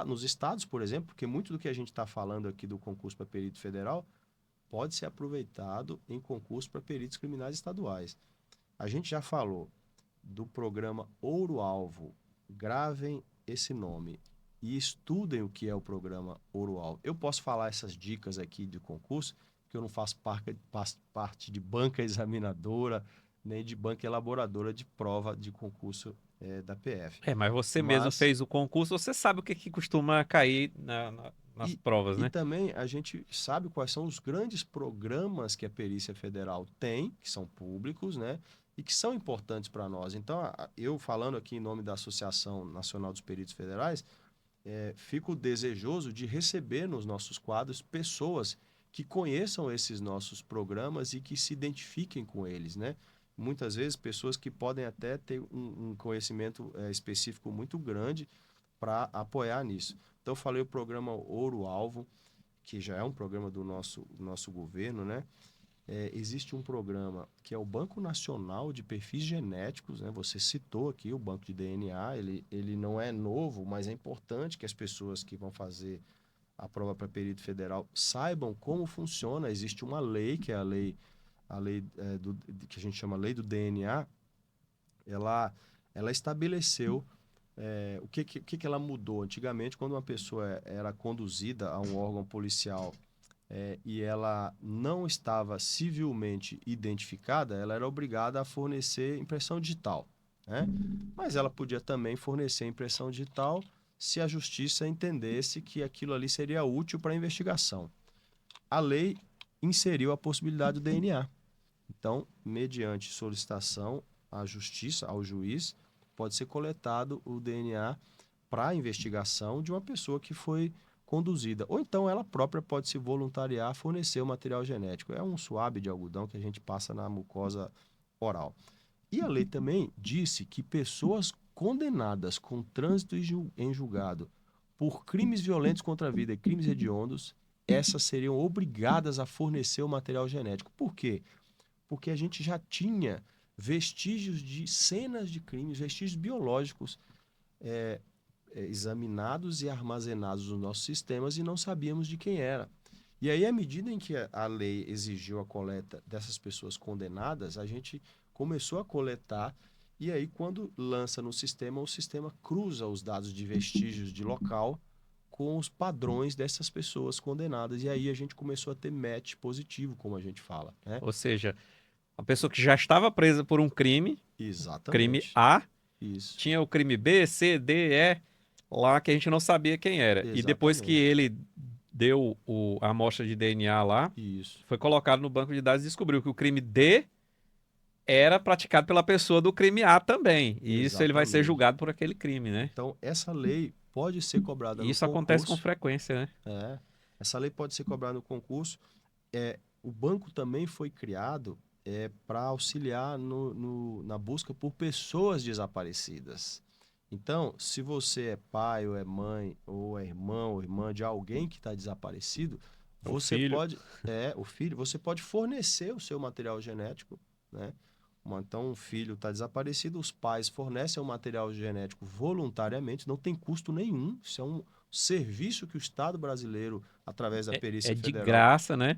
nos estados, por exemplo, porque muito do que a gente está falando aqui do concurso para perito federal pode ser aproveitado em concurso para peritos criminais estaduais. A gente já falou do programa Ouro Alvo, gravem esse nome, e estudem o que é o programa Ouro Alvo. Eu posso falar essas dicas aqui do concurso, porque eu não faço parte de banca examinadora, nem de banca elaboradora de prova de concurso da PF. Mas você mesmo Mas, fez o concurso, você sabe o que, que costuma cair nas provas, e né? também a gente sabe quais são os grandes programas que a Perícia Federal tem, que são públicos, né? E que são importantes para nós. Então, eu falando aqui em nome da Associação Nacional dos Peritos Federais, fico desejoso de receber nos nossos quadros pessoas que conheçam esses nossos programas e que se identifiquem com eles, né? Muitas vezes pessoas que podem até ter um conhecimento específico muito grande para apoiar nisso. Então, eu falei o programa Ouro Alvo, que já é um programa do nosso governo, né? Existe um programa que é o Banco Nacional de Perfis Genéticos, né? Você citou aqui o banco de DNA, ele não é novo, mas é importante que as pessoas que vão fazer a prova para perito federal saibam como funciona. Existe uma lei, que é a lei que a gente chama Lei do DNA, ela estabeleceu o que ela mudou. Antigamente, quando uma pessoa era conduzida a um órgão policial e ela não estava civilmente identificada, ela era obrigada a fornecer impressão digital, né? Mas ela podia também fornecer impressão digital se a justiça entendesse que aquilo ali seria útil para a investigação. A lei inseriu a possibilidade do DNA. Então, mediante solicitação à justiça, ao juiz, pode ser coletado o DNA para a investigação de uma pessoa que foi conduzida. Ou então ela própria pode se voluntariar a fornecer o material genético. É um suave de algodão que a gente passa na mucosa oral. E a lei também disse que pessoas condenadas com trânsito em julgado por crimes violentos contra a vida e crimes hediondos, essas seriam obrigadas a fornecer o material genético. Por quê? Porque a gente já tinha vestígios de cenas de crimes, vestígios biológicos examinados e armazenados nos nossos sistemas e não sabíamos de quem era. E aí, à medida em que a lei exigiu a coleta dessas pessoas condenadas, a gente começou a coletar e aí, quando lança no sistema, o sistema cruza os dados de vestígios de local com os padrões dessas pessoas condenadas. E aí a gente começou a ter match positivo, como a gente fala, né? Ou seja, a pessoa que já estava presa por um crime, crime Exatamente. A, Isso. tinha o crime B, C, D, E, lá que a gente não sabia quem era. E depois que Exatamente. ele deu a amostra de DNA lá, Isso. foi colocado no banco de dados e descobriu que o crime D era praticado pela pessoa do crime A também. E isso ele vai ser Exatamente. julgado por aquele crime, né? Então, essa lei pode ser cobrada E no isso acontece com concurso. frequência, né? Essa lei pode ser cobrada no concurso. O banco também foi criado para auxiliar na busca por pessoas desaparecidas. Então, se você é pai ou é mãe, ou é irmão ou irmã de alguém que está desaparecido, O você filho. pode, o filho, você pode fornecer o seu material genético, né? Então, um filho está desaparecido, os pais fornecem o material genético voluntariamente, não tem custo nenhum. Isso é um serviço que o Estado brasileiro, através da Perícia É de Federal, graça, né?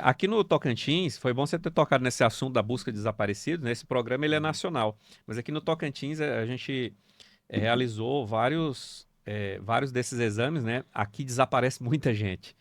Aqui no Tocantins, foi bom você ter tocado nesse assunto da busca de desaparecidos, né? Esse programa ele é nacional, mas aqui no Tocantins a gente realizou vários desses exames, né? Aqui desaparece muita gente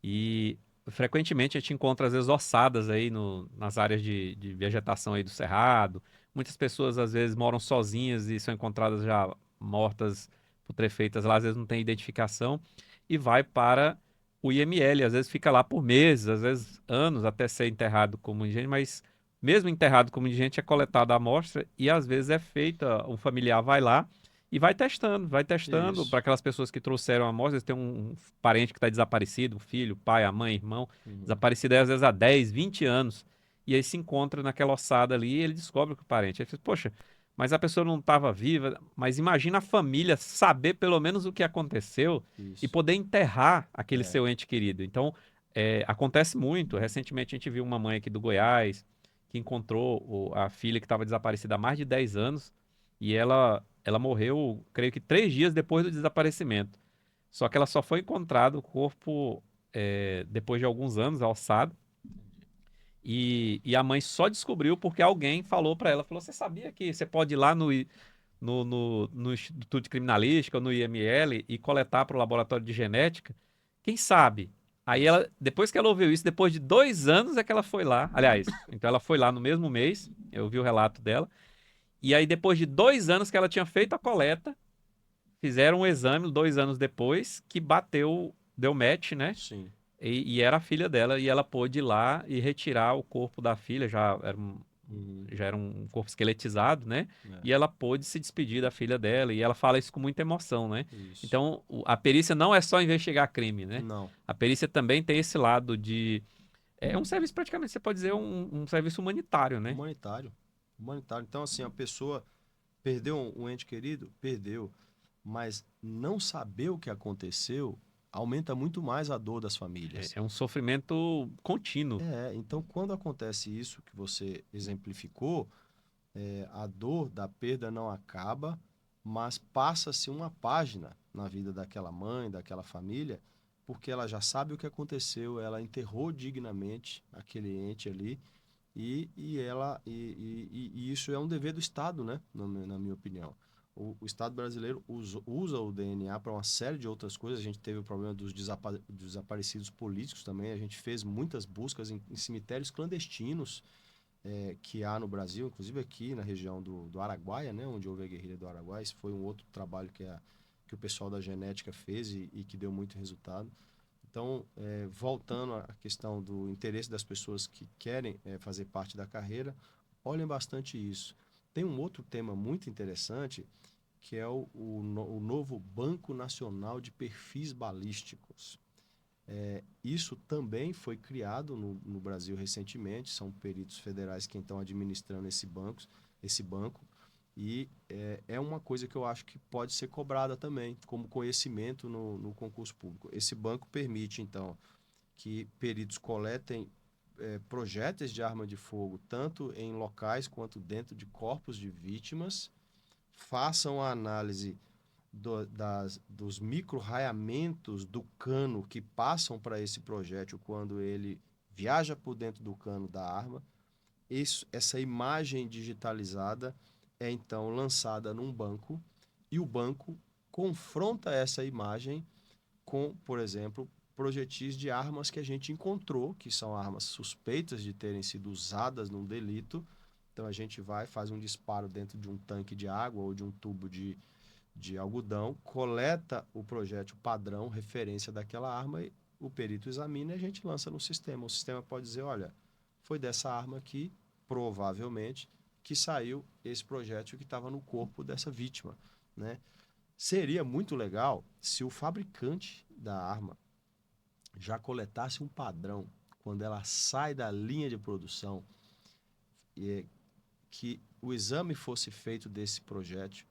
e frequentemente a gente encontra às vezes ossadas aí nas áreas de vegetação aí do cerrado. Muitas pessoas às vezes moram sozinhas e são encontradas já mortas, putrefeitas lá, às vezes não tem identificação e vai para o IML, às vezes fica lá por meses, às vezes anos até ser enterrado como indigente, mas mesmo enterrado como indigente é coletada a amostra e às vezes é feita, um familiar vai lá e vai testando Isso. para aquelas pessoas que trouxeram a amostra, tem um parente que está desaparecido, um filho, pai, a mãe, irmão, desaparecido aí, às vezes há 10, 20 anos, e aí se encontra naquela ossada ali e ele descobre que o parente. Aí ele fala, poxa, mas a pessoa não estava viva, mas imagina a família saber pelo menos o que aconteceu e Isso. poder enterrar aquele seu ente querido. Então, acontece muito. Recentemente a gente viu uma mãe aqui do Goiás que encontrou a filha que estava desaparecida há mais de 10 anos e ela morreu, creio que 3 dias depois do desaparecimento. Só que ela só foi encontrada o corpo depois de alguns anos, alçado. E a mãe só descobriu porque alguém falou para ela, falou, você sabia que você pode ir lá no no Instituto de Criminalística ou no IML e coletar para o laboratório de genética, quem sabe? Aí ela, depois que ela ouviu isso, depois de 2 anos é que ela foi lá. Aliás, então ela foi lá no mesmo mês, eu vi o relato dela. E aí, depois de 2 anos que ela tinha feito a coleta, fizeram um exame 2 anos depois, que bateu, deu match, né? Sim. E era a filha dela, e ela pôde ir lá e retirar o corpo da filha, Uhum. já era um corpo esqueletizado, né? É, E ela pôde se despedir da filha dela, e ela fala isso com muita emoção, né? isso. Então, a perícia não é só investigar crime, né? Não. A perícia também tem esse lado de... É um serviço praticamente, você pode dizer, um serviço humanitário, né? Humanitário. Humanitário. Então, assim, a pessoa perdeu um ente querido? Perdeu. Mas não saber o que aconteceu aumenta muito mais a dor das famílias. É um sofrimento contínuo. Então quando acontece isso que você exemplificou, a dor da perda não acaba, mas passa-se uma página na vida daquela mãe, daquela família, porque ela já sabe o que aconteceu, ela enterrou dignamente aquele ente ali, e isso é um dever do Estado, né? Na minha opinião. O Estado brasileiro usa o DNA para uma série de outras coisas. A gente teve o problema dos desaparecidos políticos também. A gente fez muitas buscas em cemitérios clandestinos que há no Brasil, inclusive aqui na região do Araguaia, né? Onde houve a guerrilha do Araguaia. Esse foi um outro trabalho que o pessoal da genética fez e que deu muito resultado. Então, voltando à questão do interesse das pessoas que querem fazer parte da carreira, olhem bastante isso. Tem um outro tema muito interessante, que é o novo Banco Nacional de Perfis Balísticos. Isso também foi criado no Brasil recentemente, são peritos federais que estão administrando esse banco, e é uma coisa que eu acho que pode ser cobrada também, como conhecimento no concurso público. Esse banco permite, então, que peritos coletem projéteis de arma de fogo, tanto em locais quanto dentro de corpos de vítimas, façam a análise dos micro-raiamentos do cano que passam para esse projétil quando ele viaja por dentro do cano da arma. Essa imagem digitalizada é então lançada num banco e o banco confronta essa imagem com, por exemplo, projetis de armas que a gente encontrou, que são armas suspeitas de terem sido usadas num delito. Então a gente faz um disparo dentro de um tanque de água ou de um tubo de algodão, coleta o projétil padrão, referência daquela arma, e o perito examina e a gente lança no sistema. O sistema pode dizer, olha, foi dessa arma aqui, provavelmente, que saiu esse projétil que estava no corpo dessa vítima, né? Seria muito legal se o fabricante da arma já coletasse um padrão quando ela sai da linha de produção, que o exame fosse feito desse projétil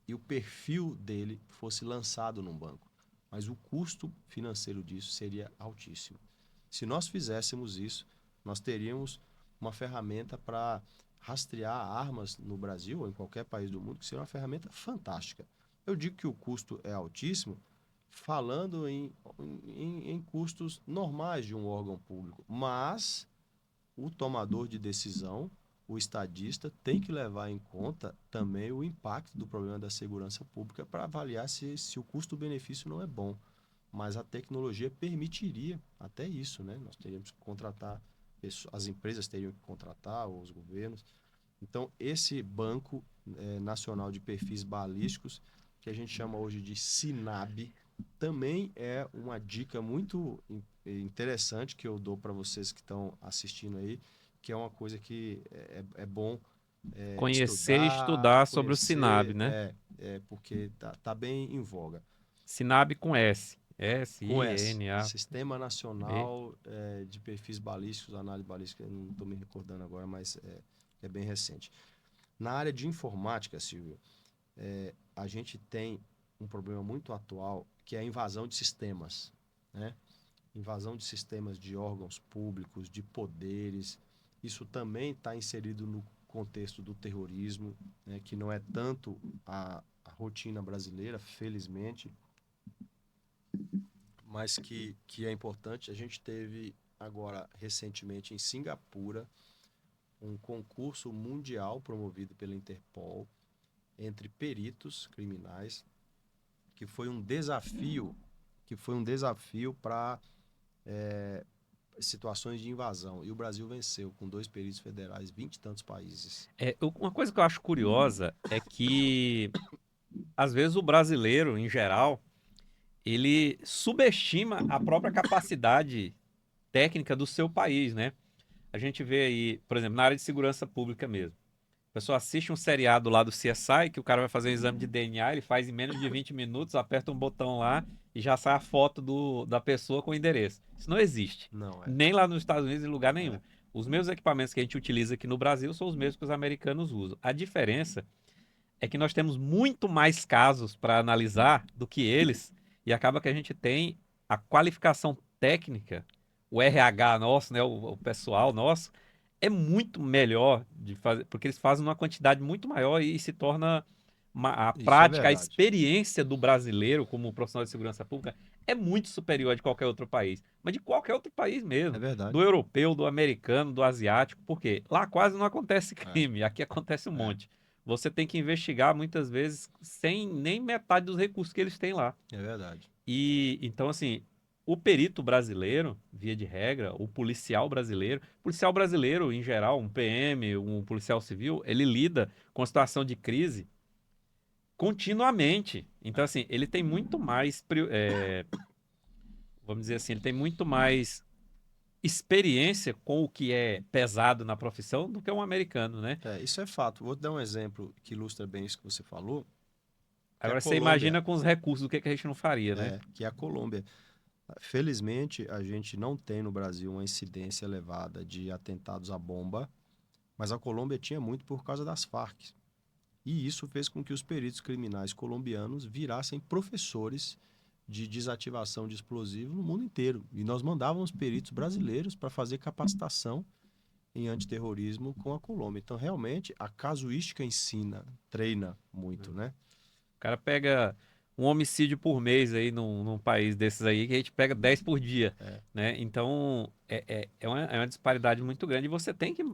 e o perfil dele fosse lançado num banco. Mas o custo financeiro disso seria altíssimo. Se nós fizéssemos isso, nós teríamos uma ferramenta para rastrear armas no Brasil ou em qualquer país do mundo, que seria uma ferramenta fantástica. Eu digo que o custo é altíssimo, falando em custos normais de um órgão público, mas o tomador de decisão, o estadista, tem que levar em conta também o impacto do problema da segurança pública para avaliar se o custo-benefício não é bom. Mas a tecnologia permitiria até isso, né? Nós teríamos que contratar, as empresas teriam que contratar, os governos. Então, esse Banco Nacional de Perfis Balísticos, que a gente chama hoje de SINAB, também é uma dica muito interessante que eu dou para vocês que estão assistindo aí, que é uma coisa que é bom Conhecer e estudar, estudar sobre o SINAB, conhecer, né? porque tá bem em voga. SINAB com S. Com S, S-I-N-A-B. Sistema Nacional de Perfis Balísticos, Análise Balística, eu não estou me recordando agora, mas é bem recente. Na área de informática, Silvio, a gente tem um problema muito atual, que é a invasão de sistemas, né? Invasão de sistemas de órgãos públicos, de poderes. Isso também está inserido no contexto do terrorismo, né? Que não é tanto a rotina brasileira, felizmente, mas que é importante. A gente teve agora, recentemente, em Singapura, um concurso mundial promovido pela Interpol, entre peritos criminais, que foi um desafio para situações de invasão. E o Brasil venceu com 2 peritos federais, 20 e tantos países. Uma coisa que eu acho curiosa é que, às vezes, o brasileiro, em geral, ele subestima a própria capacidade técnica do seu país, né? A gente vê aí, por exemplo, na área de segurança pública mesmo. A pessoa assiste um seriado lá do CSI, que o cara vai fazer um exame de DNA, ele faz em menos de 20 minutos, aperta um botão lá e já sai a foto da pessoa com o endereço. Isso não existe. Não é. Nem lá nos Estados Unidos, em lugar nenhum. É. Os mesmos equipamentos que a gente utiliza aqui no Brasil são os mesmos que os americanos usam. A diferença é que nós temos muito mais casos para analisar do que eles, e acaba que a gente tem a qualificação técnica, o RH nosso, né, o pessoal nosso, é muito melhor de fazer, porque eles fazem uma quantidade muito maior e se torna a Isso é prática, a verdade. experiência do brasileiro como profissional de segurança pública é muito superior a de qualquer outro país, mas de qualquer outro país É mesmo, verdade. do europeu, do americano, do asiático, porque lá quase não acontece crime, aqui acontece um monte. Você tem que investigar muitas vezes sem nem metade dos recursos que eles têm lá. É verdade. E então, assim, o perito brasileiro, via de regra, o policial brasileiro, em geral, um PM, um policial civil, ele lida com a situação de crise continuamente. Então, assim, ele tem muito mais, vamos dizer assim, ele tem muito mais experiência com o que é pesado na profissão do que um americano, né? Isso é fato. Vou dar um exemplo que ilustra bem isso que você falou. Que Agora a você Colômbia, imagina com os recursos o que, que a gente não faria, né? que é a Colômbia. Felizmente, a gente não tem no Brasil uma incidência elevada de atentados à bomba, mas a Colômbia tinha muito por causa das Farc. E isso fez com que os peritos criminais colombianos virassem professores de desativação de explosivo no mundo inteiro. E nós mandávamos peritos brasileiros para fazer capacitação em antiterrorismo com a Colômbia. Então, realmente, a casuística ensina, treina muito, né? O cara pega um homicídio por mês aí num país desses aí, que a gente pega 10 por dia, né? Então, é uma disparidade muito grande e você tem que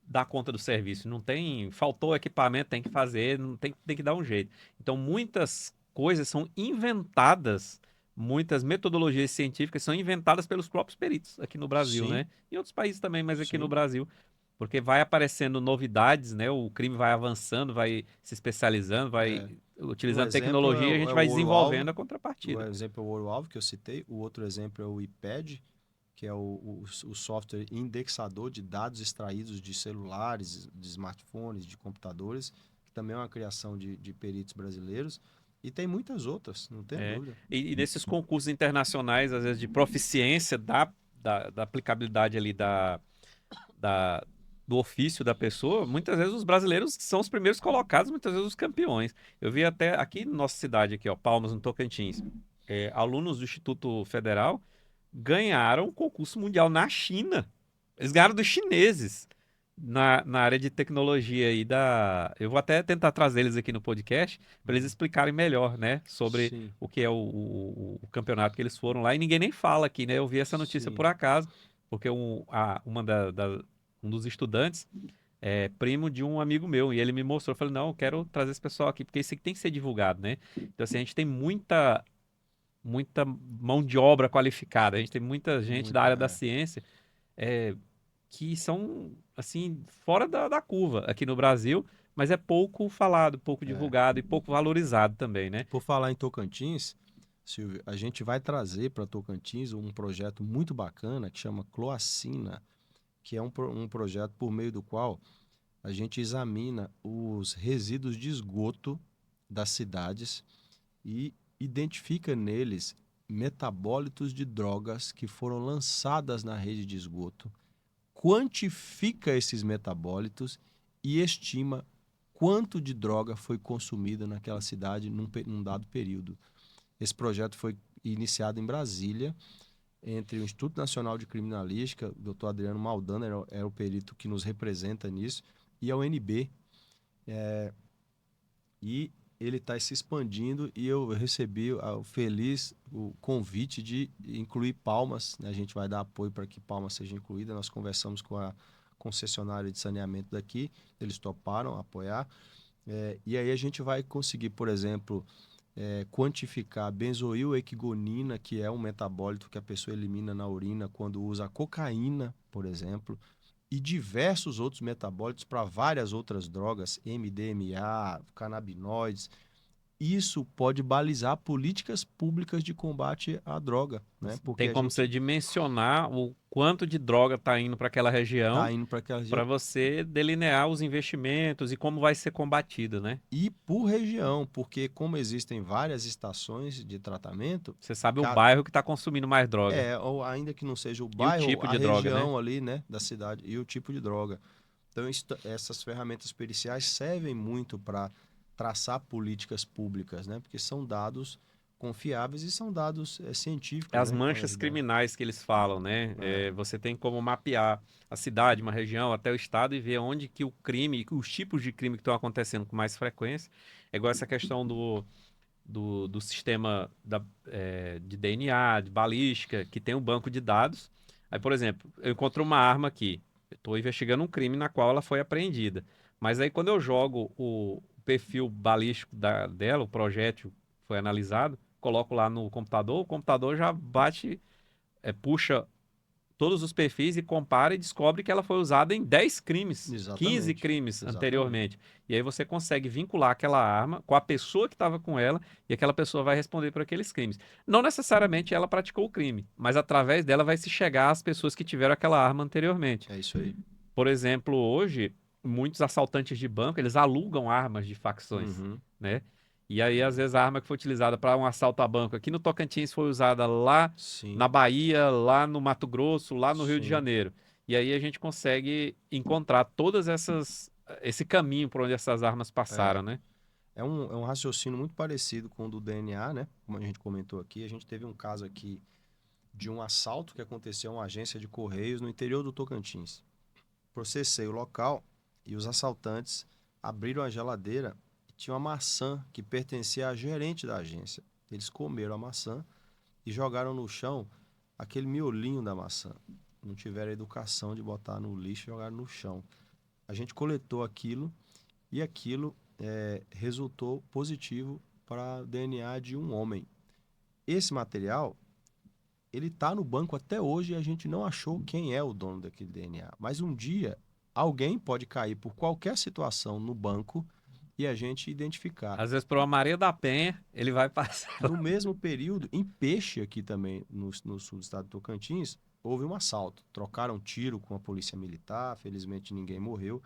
dar conta do serviço. Não tem, faltou equipamento, tem que fazer, não tem que dar um jeito. Então, muitas coisas são inventadas, muitas metodologias científicas são inventadas pelos próprios peritos aqui no Brasil, Sim. né? Em outros países também, mas aqui no Sim. Brasil. Porque vai aparecendo novidades, né? O crime vai avançando, vai se especializando, vai utilizando tecnologia e a gente vai desenvolvendo a O contrapartida. exemplo é o Ouro-Alvo, que eu citei. O outro exemplo é o IPED, que é o software indexador de dados extraídos de celulares, de smartphones, de computadores, que também é uma criação de peritos brasileiros. E tem muitas outras, não tem dúvida. E nesses concursos internacionais, às vezes, de proficiência da aplicabilidade ali do ofício da pessoa, muitas vezes os brasileiros são os primeiros colocados, muitas vezes os campeões. Eu vi até aqui na nossa cidade, aqui, ó, Palmas, no Tocantins, alunos do Instituto Federal ganharam o concurso mundial na China. Eles ganharam dos chineses na área de tecnologia aí da. Eu vou até tentar trazer eles aqui no podcast para eles explicarem melhor, né, sobre Sim. o que é o campeonato que eles foram lá. E ninguém nem fala aqui, né? Eu vi essa notícia Sim. por acaso, porque um dos estudantes é primo de um amigo meu e ele me mostrou. Eu falei, não, eu quero trazer esse pessoal aqui porque isso aqui tem que ser divulgado, né? Então, assim, a gente tem muita mão de obra qualificada. A gente tem muita gente da área da ciência que são, assim, fora da curva aqui no Brasil, mas é pouco falado, pouco divulgado e pouco valorizado também, né? Por falar em Tocantins, Silvio, a gente vai trazer para Tocantins um projeto muito bacana que chama Cloacina, que é um projeto por meio do qual a gente examina os resíduos de esgoto das cidades e identifica neles metabólitos de drogas que foram lançadas na rede de esgoto, quantifica esses metabólitos e estima quanto de droga foi consumida naquela cidade num dado período. Esse projeto foi iniciado em Brasília, entre o Instituto Nacional de Criminalística, o Dr. Adriano Maldana era o perito que nos representa nisso, e a UNB. E ele está se expandindo e eu recebi o convite de incluir Palmas, né? A gente vai dar apoio para que Palmas seja incluída. Nós conversamos com a concessionária de saneamento daqui, eles toparam apoiar. E aí a gente vai conseguir, por exemplo, quantificar a benzoiloequigonina, que é um metabólito que a pessoa elimina na urina quando usa a cocaína, por exemplo, e diversos outros metabólitos para várias outras drogas, MDMA, canabinoides. Isso pode balizar políticas públicas de combate à droga, né? Porque Tem a como você gente dimensionar o quanto de droga está indo para aquela região está indo para aquela para região você delinear os investimentos e como vai ser combatido, né? e por região, porque como existem várias estações de tratamento, Você sabe o ca- bairro que está consumindo mais droga ou ainda que não seja o e o bairro, tipo a de droga, né? região ali, né, da cidade e o tipo de droga. Então, essas ferramentas periciais servem muito para traçar políticas públicas, né? Porque são dados confiáveis e são dados científicos, As né? Que vão manchas ajudar. criminais que eles falam, né? É, Você tem como mapear a cidade, uma região, até o estado e ver onde que o crime, os tipos de crime que estão acontecendo com mais frequência. É igual essa questão do sistema de DNA, de balística, que tem um banco de dados. Aí, por exemplo, eu encontro uma arma aqui, eu estou investigando um crime na qual ela foi apreendida. Mas aí, quando eu jogo o perfil balístico dela, o projétil foi analisado, coloco lá no computador, o computador já bate, puxa todos os perfis e compara e descobre que ela foi usada em 10 crimes, 15 exatamente. crimes Exatamente. anteriormente. E aí você consegue vincular aquela arma com a pessoa que estava com ela e aquela pessoa vai responder por aqueles crimes. Não necessariamente ela praticou o crime, mas através dela vai se chegar às pessoas que tiveram aquela arma anteriormente. É isso aí. Por exemplo, hoje, muitos assaltantes de banco, eles alugam armas de facções, Uhum. né? E aí, às vezes, a arma que foi utilizada para um assalto a banco aqui no Tocantins foi usada lá na Sim, Bahia, lá no Mato Grosso, lá no Rio de sim. Janeiro. E aí a gente consegue encontrar todas esse caminho por onde essas armas É, passaram, né? é um raciocínio muito parecido com o do DNA, né? Como a gente comentou aqui, a gente teve um caso aqui de um assalto que aconteceu em uma agência de correios no interior do Tocantins. Processei o local e os assaltantes abriram a geladeira e tinha uma maçã que pertencia à gerente da agência. Eles comeram a maçã e jogaram no chão aquele miolinho da maçã. Não tiveram a educação de botar no lixo e jogaram no chão. A gente coletou aquilo e aquilo resultou positivo para DNA de um homem. Esse material ele está no banco até hoje e a gente não achou quem é o dono daquele DNA. Mas um dia, alguém pode cair por qualquer situação no banco e a gente identificar. Às vezes, por uma Maria da Penha, ele vai passar. No mesmo período, em Peixe, aqui também, no sul do estado do Tocantins, houve um assalto. Trocaram tiro com a polícia militar, felizmente ninguém morreu.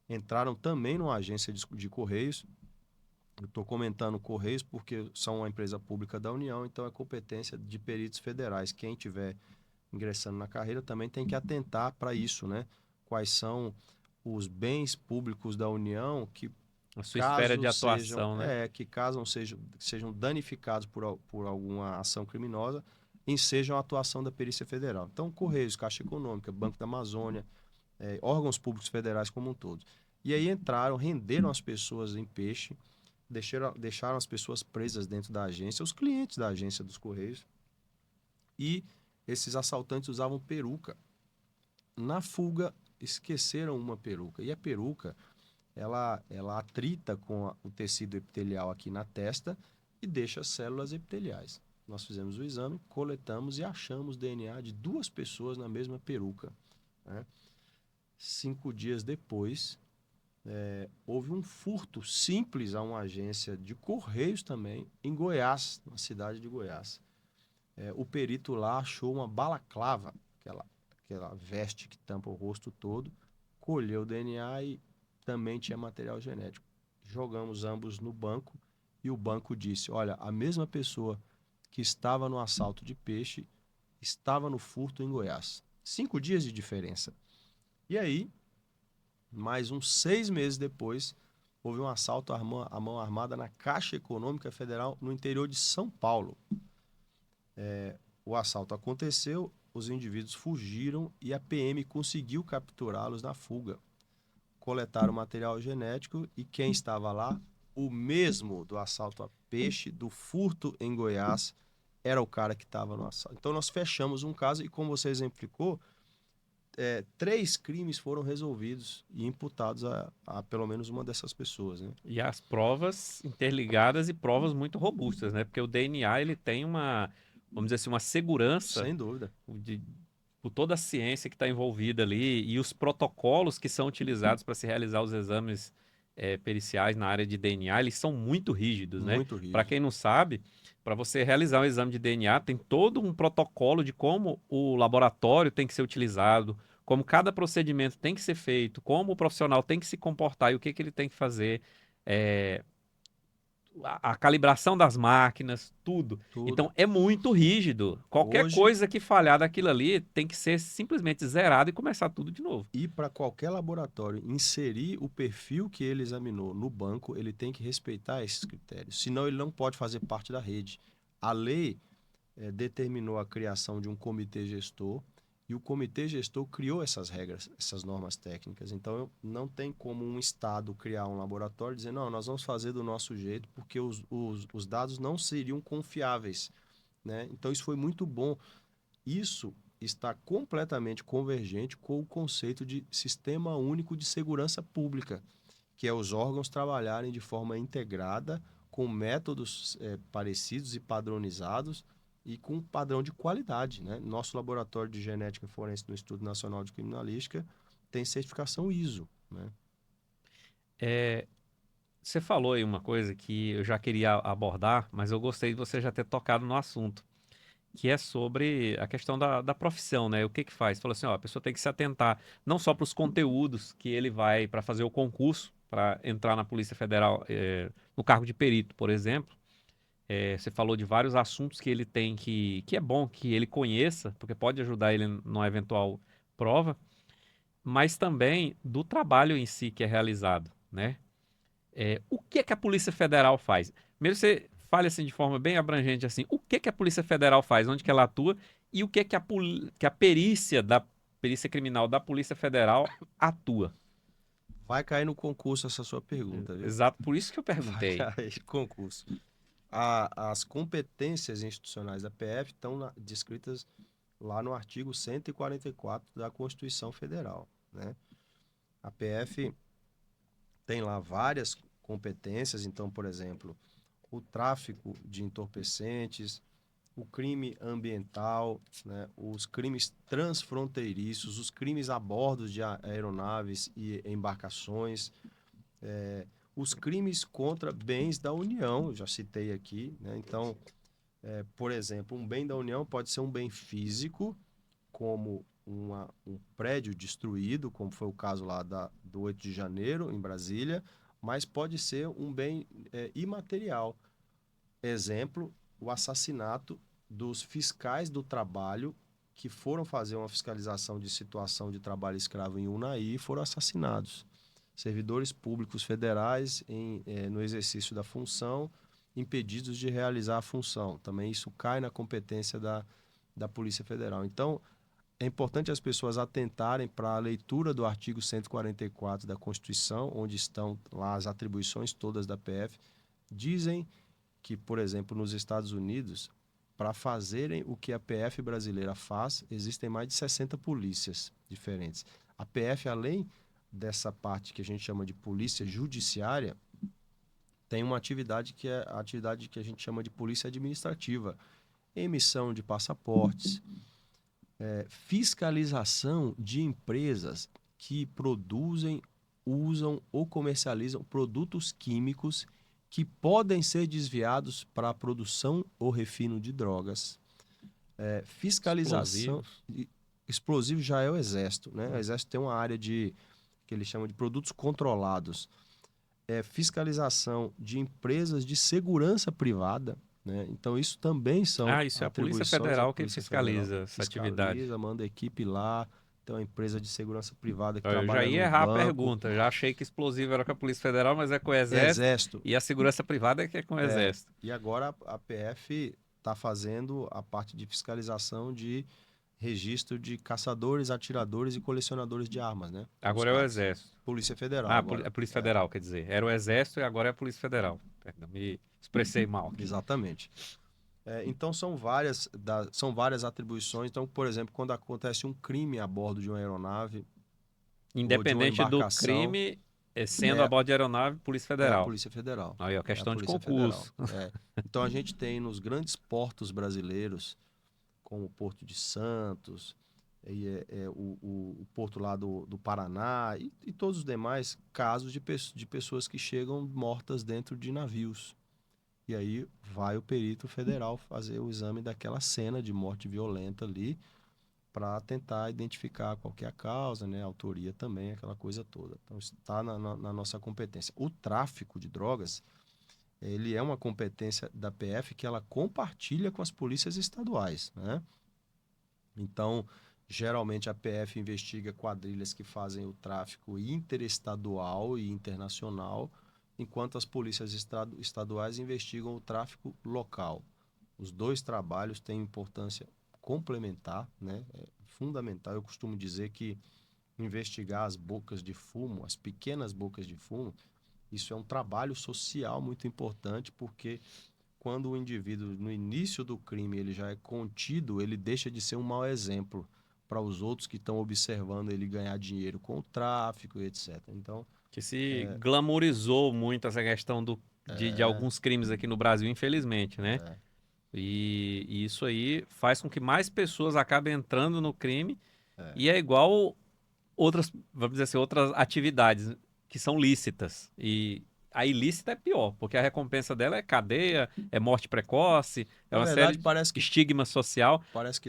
Entraram também numa agência de correios. Eu estou comentando Correios porque são uma empresa pública da União, então é competência de peritos federais. Quem tiver ingressando na carreira também tem que atentar para isso, né? Quais são os bens públicos da União que A sua esfera de sejam, atuação, né? sejam danificados por alguma ação criminosa, ensejam a atuação da Perícia Federal. Então, Correios, Caixa Econômica, Banco da Amazônia, órgãos públicos federais como um todo. E aí entraram, renderam as pessoas em Peixe, deixaram as pessoas presas dentro da agência, os clientes da agência dos Correios, e esses assaltantes usavam peruca. Na fuga, esqueceram uma peruca. E a peruca, ela atrita com o tecido epitelial aqui na testa e deixa células epiteliais. Nós fizemos o exame, coletamos e achamos DNA de 2 pessoas na mesma peruca, né? 5 dias depois, houve um furto simples a uma agência de correios também, em Goiás, na cidade de Goiás. O perito lá achou uma balaclava, aquela veste que tampa o rosto todo, colheu o DNA e também tinha material genético. Jogamos ambos no banco e o banco disse: olha, a mesma pessoa que estava no assalto de Peixe estava no furto em Goiás. 5 dias de diferença. E aí, mais uns 6 meses depois, houve um assalto à mão armada na Caixa Econômica Federal, no interior de São Paulo. O assalto aconteceu, os indivíduos fugiram e a PM conseguiu capturá-los na fuga. Coletaram material genético e quem estava lá, o mesmo do assalto a Peixe, do furto em Goiás, era o cara que estava no assalto. Então nós fechamos um caso e como você exemplificou, 3 crimes foram resolvidos e imputados a pelo menos uma dessas pessoas, né? E as provas interligadas e provas muito robustas, né? Porque o DNA, ele tem uma, vamos dizer assim, uma segurança Sem dúvida. por toda a ciência que está envolvida ali e os protocolos que são utilizados para se realizar os exames periciais na área de DNA, eles são muito rígidos, né? Muito Para rígido. quem não sabe, para você realizar um exame de DNA, tem todo um protocolo de como o laboratório tem que ser utilizado, como cada procedimento tem que ser feito, como o profissional tem que se comportar e o que que ele tem que fazer. É, a calibração das máquinas, tudo. Tudo. Então é muito rígido. Qualquer Hoje, coisa que falhar daquilo ali tem que ser simplesmente zerado e começar tudo de novo. e para qualquer laboratório inserir o perfil que ele examinou no banco, ele tem que respeitar esses critérios. Senão, ele não pode fazer parte da rede. A lei determinou a criação de um comitê gestor e o comitê gestor criou essas regras, essas normas técnicas. Então, não tem como um Estado criar um laboratório e dizer, não, nós vamos fazer do nosso jeito, porque os dados não seriam confiáveis, né? Então, isso foi muito bom. Isso está completamente convergente com o conceito de Sistema Único de Segurança Pública, que é os órgãos trabalharem de forma integrada, com métodos parecidos e padronizados e com um padrão de qualidade, né? Nosso laboratório de genética forense no Instituto Nacional de Criminalística tem certificação ISO, né? Você falou aí uma coisa que eu já queria abordar, mas eu gostei de você já ter tocado no assunto, que é sobre a questão da profissão, né? O que que faz? Falou assim, ó, a pessoa tem que se atentar não só para os conteúdos que ele vai para fazer o concurso, para entrar na Polícia Federal, no cargo de perito, por exemplo. Você falou de vários assuntos que ele tem que é bom que ele conheça, porque pode ajudar ele numa eventual prova, mas também do trabalho em si que é realizado, né? O que é que a Polícia Federal faz? Mesmo você fale assim de forma bem abrangente assim, o que é que a Polícia Federal faz, onde que ela atua e o que é que que a perícia da perícia criminal da Polícia Federal atua? Vai cair no concurso essa sua pergunta, viu? Exato, por isso que eu Vai perguntei. cair no concurso. As competências institucionais da PF estão descritas lá no artigo 144 da Constituição Federal, né? A PF tem lá várias competências, então, por exemplo, o tráfico de entorpecentes, o crime ambiental, né, os crimes transfronteiriços, os crimes a bordo de aeronaves e embarcações, os crimes contra bens da União, eu já citei aqui, né? Então, por exemplo, um bem da União pode ser um bem físico, como um prédio destruído, como foi o caso lá do 8 de janeiro, em Brasília, mas pode ser um bem imaterial. Exemplo, o assassinato dos fiscais do trabalho que foram fazer uma fiscalização de situação de trabalho escravo em Unai e foram assassinados. Servidores públicos federais no exercício da função, impedidos de realizar a função. Também isso cai na competência da Polícia Federal. Então, é importante as pessoas atentarem para a leitura do artigo 144 da Constituição, onde estão lá as atribuições todas da PF. Dizem que, por exemplo, nos Estados Unidos, para fazerem o que a PF brasileira faz, existem mais de 60 polícias diferentes. A PF, além dessa parte que a gente chama de polícia judiciária, tem uma atividade que é a atividade que a gente chama de polícia administrativa. Emissão de passaportes, fiscalização de empresas que produzem, usam ou comercializam produtos químicos que podem ser desviados para a produção ou refino de drogas. Fiscalização... Explosivo já é o Exército, né? O Exército tem uma área que ele chama de produtos controlados. Fiscalização de empresas de segurança privada, né? Então, isso também são Isso é a Polícia atribuições Federal da que Polícia fiscaliza Federal. essa atividade. Manda a equipe lá, tem uma empresa de segurança privada que Eu trabalha já ia no errar a banco. pergunta, já achei que explosivo era com a Polícia Federal, mas é com o Exército. E a segurança privada é que é com o Exército. E agora a PF está fazendo a parte de fiscalização de registro de caçadores, atiradores e colecionadores de armas, né? Agora é o Exército. Polícia Federal. A Polícia Federal, quer dizer. Era o Exército e agora é a Polícia Federal. Perdão, me expressei mal aqui. Exatamente. Então são várias atribuições. Então, por exemplo, quando acontece um crime a bordo de uma aeronave Independente do embarcação, crime, sendo é, a bordo de aeronave, Polícia é a Federal. Polícia Federal. Aí, ó, É a questão de Polícia Federal. concurso. Então a gente tem nos grandes portos brasileiros, como o Porto de Santos, o porto lá do Paraná e todos os demais casos de pessoas que chegam mortas dentro de navios. E aí vai o perito federal fazer o exame daquela cena de morte violenta ali para tentar identificar qual que é a causa, né? A autoria também, aquela coisa toda. Então isso está na nossa competência. O tráfico de drogas, ele é uma competência da PF que ela compartilha com as polícias estaduais, né? Então, geralmente a PF investiga quadrilhas que fazem o tráfico interestadual e internacional, enquanto as polícias estaduais investigam o tráfico local. Os dois trabalhos têm importância complementar, né? É fundamental. Eu costumo dizer que investigar as bocas de fumo, as pequenas bocas de fumo, isso é um trabalho social muito importante, porque quando o indivíduo, no início do crime, ele já é contido, ele deixa de ser um mau exemplo para os outros que estão observando ele ganhar dinheiro com o tráfico e etc. Então, Que se glamourizou muito essa questão de alguns crimes aqui no Brasil, infelizmente, né? E isso aí faz com que mais pessoas acabem entrando no crime. E é igual outras, vamos dizer assim, outras atividades que são lícitas. E a ilícita é pior, porque a recompensa dela é cadeia, é morte precoce, é na uma verdade, série de parece que estigma social,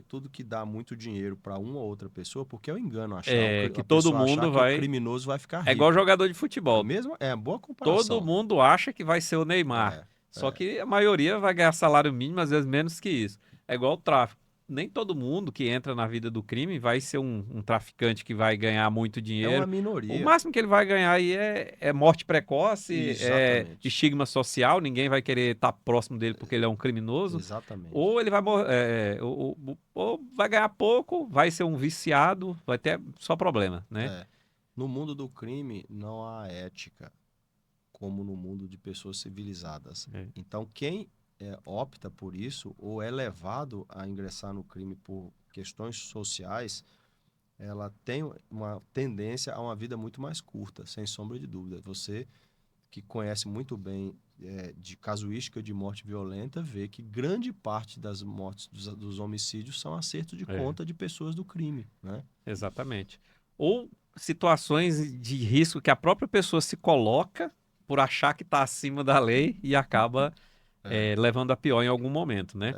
tudo que dá muito dinheiro para uma ou outra pessoa, porque é o engano achar, que a todo pessoa achar mundo que o vai... criminoso vai ficar É igual rico. jogador de futebol. Boa Todo comparação. mundo acha que vai ser o Neymar. Só que a maioria vai ganhar salário mínimo, às vezes menos que isso. É igual o tráfico. Nem todo mundo que entra na vida do crime vai ser um traficante que vai ganhar muito É uma dinheiro. O minoria. máximo que ele vai ganhar aí é morte precoce, é Exatamente. estigma social, ninguém vai querer estar próximo dele porque ele é um criminoso. Exatamente. Ou ele vai morrer, ou vai ganhar pouco, vai ser um viciado, vai ter só problema, né? No mundo do crime não há ética como no mundo de pessoas civilizadas. Então, quem opta por isso ou é levado a ingressar no crime por questões sociais, ela tem uma tendência a uma vida muito mais curta, sem sombra de dúvida. Você que conhece muito bem de casuística de morte violenta, vê que grande parte das mortes, dos homicídios, são acertos de conta de pessoas do crime, né? Exatamente. Ou situações de risco que a própria pessoa se coloca por achar que está acima da lei e acaba levando a pior em algum momento, né?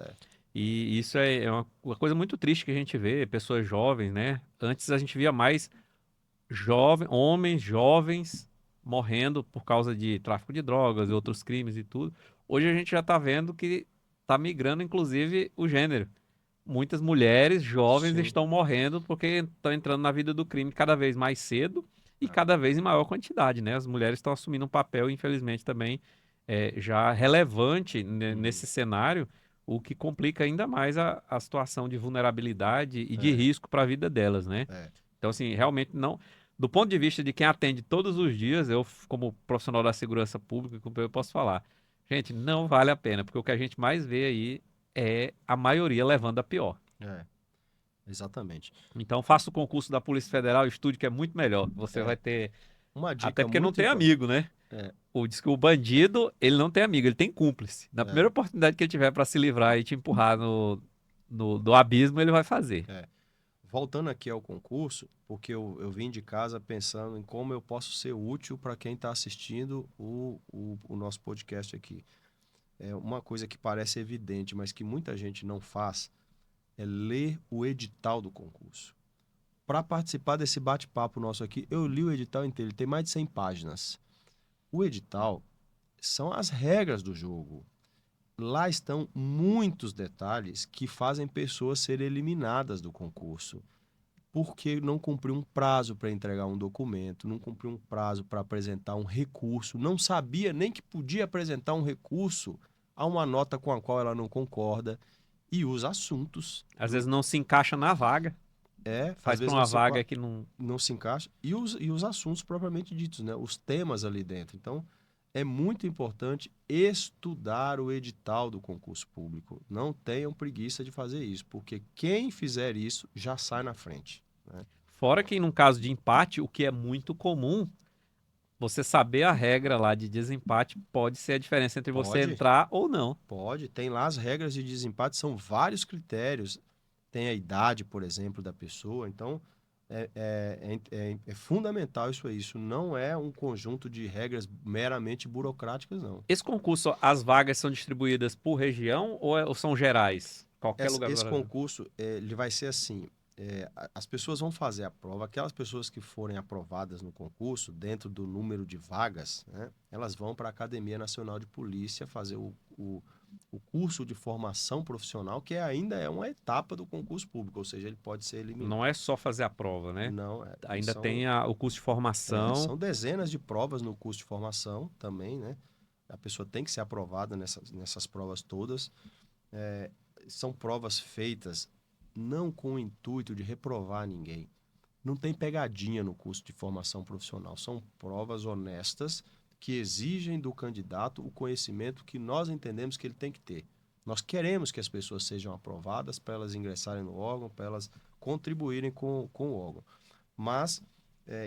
E isso é uma coisa muito triste que a gente vê, pessoas jovens, né? Antes a gente via mais homens jovens morrendo por causa de tráfico de drogas e outros crimes e tudo. Hoje a gente já está vendo que está migrando, inclusive, o gênero. Muitas mulheres jovens Sim. estão morrendo porque estão entrando na vida do crime cada vez mais cedo e cada vez em maior quantidade, né? As mulheres estão assumindo um papel, infelizmente, também já relevante nesse cenário, o que complica ainda mais a situação de vulnerabilidade e de risco para a vida delas, né? Então, assim, realmente não... Do ponto de vista de quem atende todos os dias, eu, como profissional da segurança pública, eu posso falar, gente, não vale a pena, porque o que a gente mais vê aí é a maioria levando a pior. Exatamente. Então faça o concurso da Polícia Federal, estude que é muito melhor. Você vai ter... Uma dica Até porque não muito tem amigo, né? Diz que o bandido, ele não tem amigo, ele tem cúmplice. Na primeira oportunidade que ele tiver para se livrar e te empurrar do abismo, ele vai fazer. Voltando aqui ao concurso, porque eu vim de casa pensando em como eu posso ser útil para quem está assistindo o nosso podcast aqui. É uma coisa que parece evidente, mas que muita gente não faz, é ler o edital do concurso. Para participar desse bate-papo nosso aqui, eu li o edital inteiro, ele tem mais de 100 páginas. O edital são as regras do jogo. Lá estão muitos detalhes que fazem pessoas serem eliminadas do concurso, porque não cumpriu um prazo para entregar um documento, não cumpriu um prazo para apresentar um recurso, não sabia nem que podia apresentar um recurso a uma nota com a qual ela não concorda, e os assuntos. Às vezes não se encaixa na vaga. Faz para uma vaga que não se encaixa. E os assuntos propriamente ditos, né? Os temas ali dentro. Então, é muito importante estudar o edital do concurso público. Não tenham preguiça de fazer isso, porque quem fizer isso já sai na frente, né? Fora que, num caso de empate, o que é muito comum, você saber a regra lá de desempate pode ser a diferença entre você Pode, entrar ou não. pode. Tem lá as regras de desempate, são vários critérios. Tem a idade, por exemplo, da pessoa. Então, é fundamental isso aí. Isso não é um conjunto de regras meramente burocráticas, não. Esse concurso, as vagas são distribuídas por região ou são gerais? Qualquer lugar do Esse Brasil. concurso, ele vai ser assim, as pessoas vão fazer a prova, aquelas pessoas que forem aprovadas no concurso, dentro do número de vagas, né, elas vão para a Academia Nacional de Polícia fazer o curso de formação profissional, que ainda é uma etapa do concurso público, ou seja, ele pode ser eliminado. Não é só fazer a prova, né? Não, Ainda são, tem o curso de formação. são dezenas de provas no curso de formação também, né? A pessoa tem que ser aprovada nessas provas todas. São provas feitas não com o intuito de reprovar ninguém. Não tem pegadinha no curso de formação profissional. São provas honestas que exigem do candidato o conhecimento que nós entendemos que ele tem que ter. Nós queremos que as pessoas sejam aprovadas para elas ingressarem no órgão, para elas contribuírem com o órgão. Mas,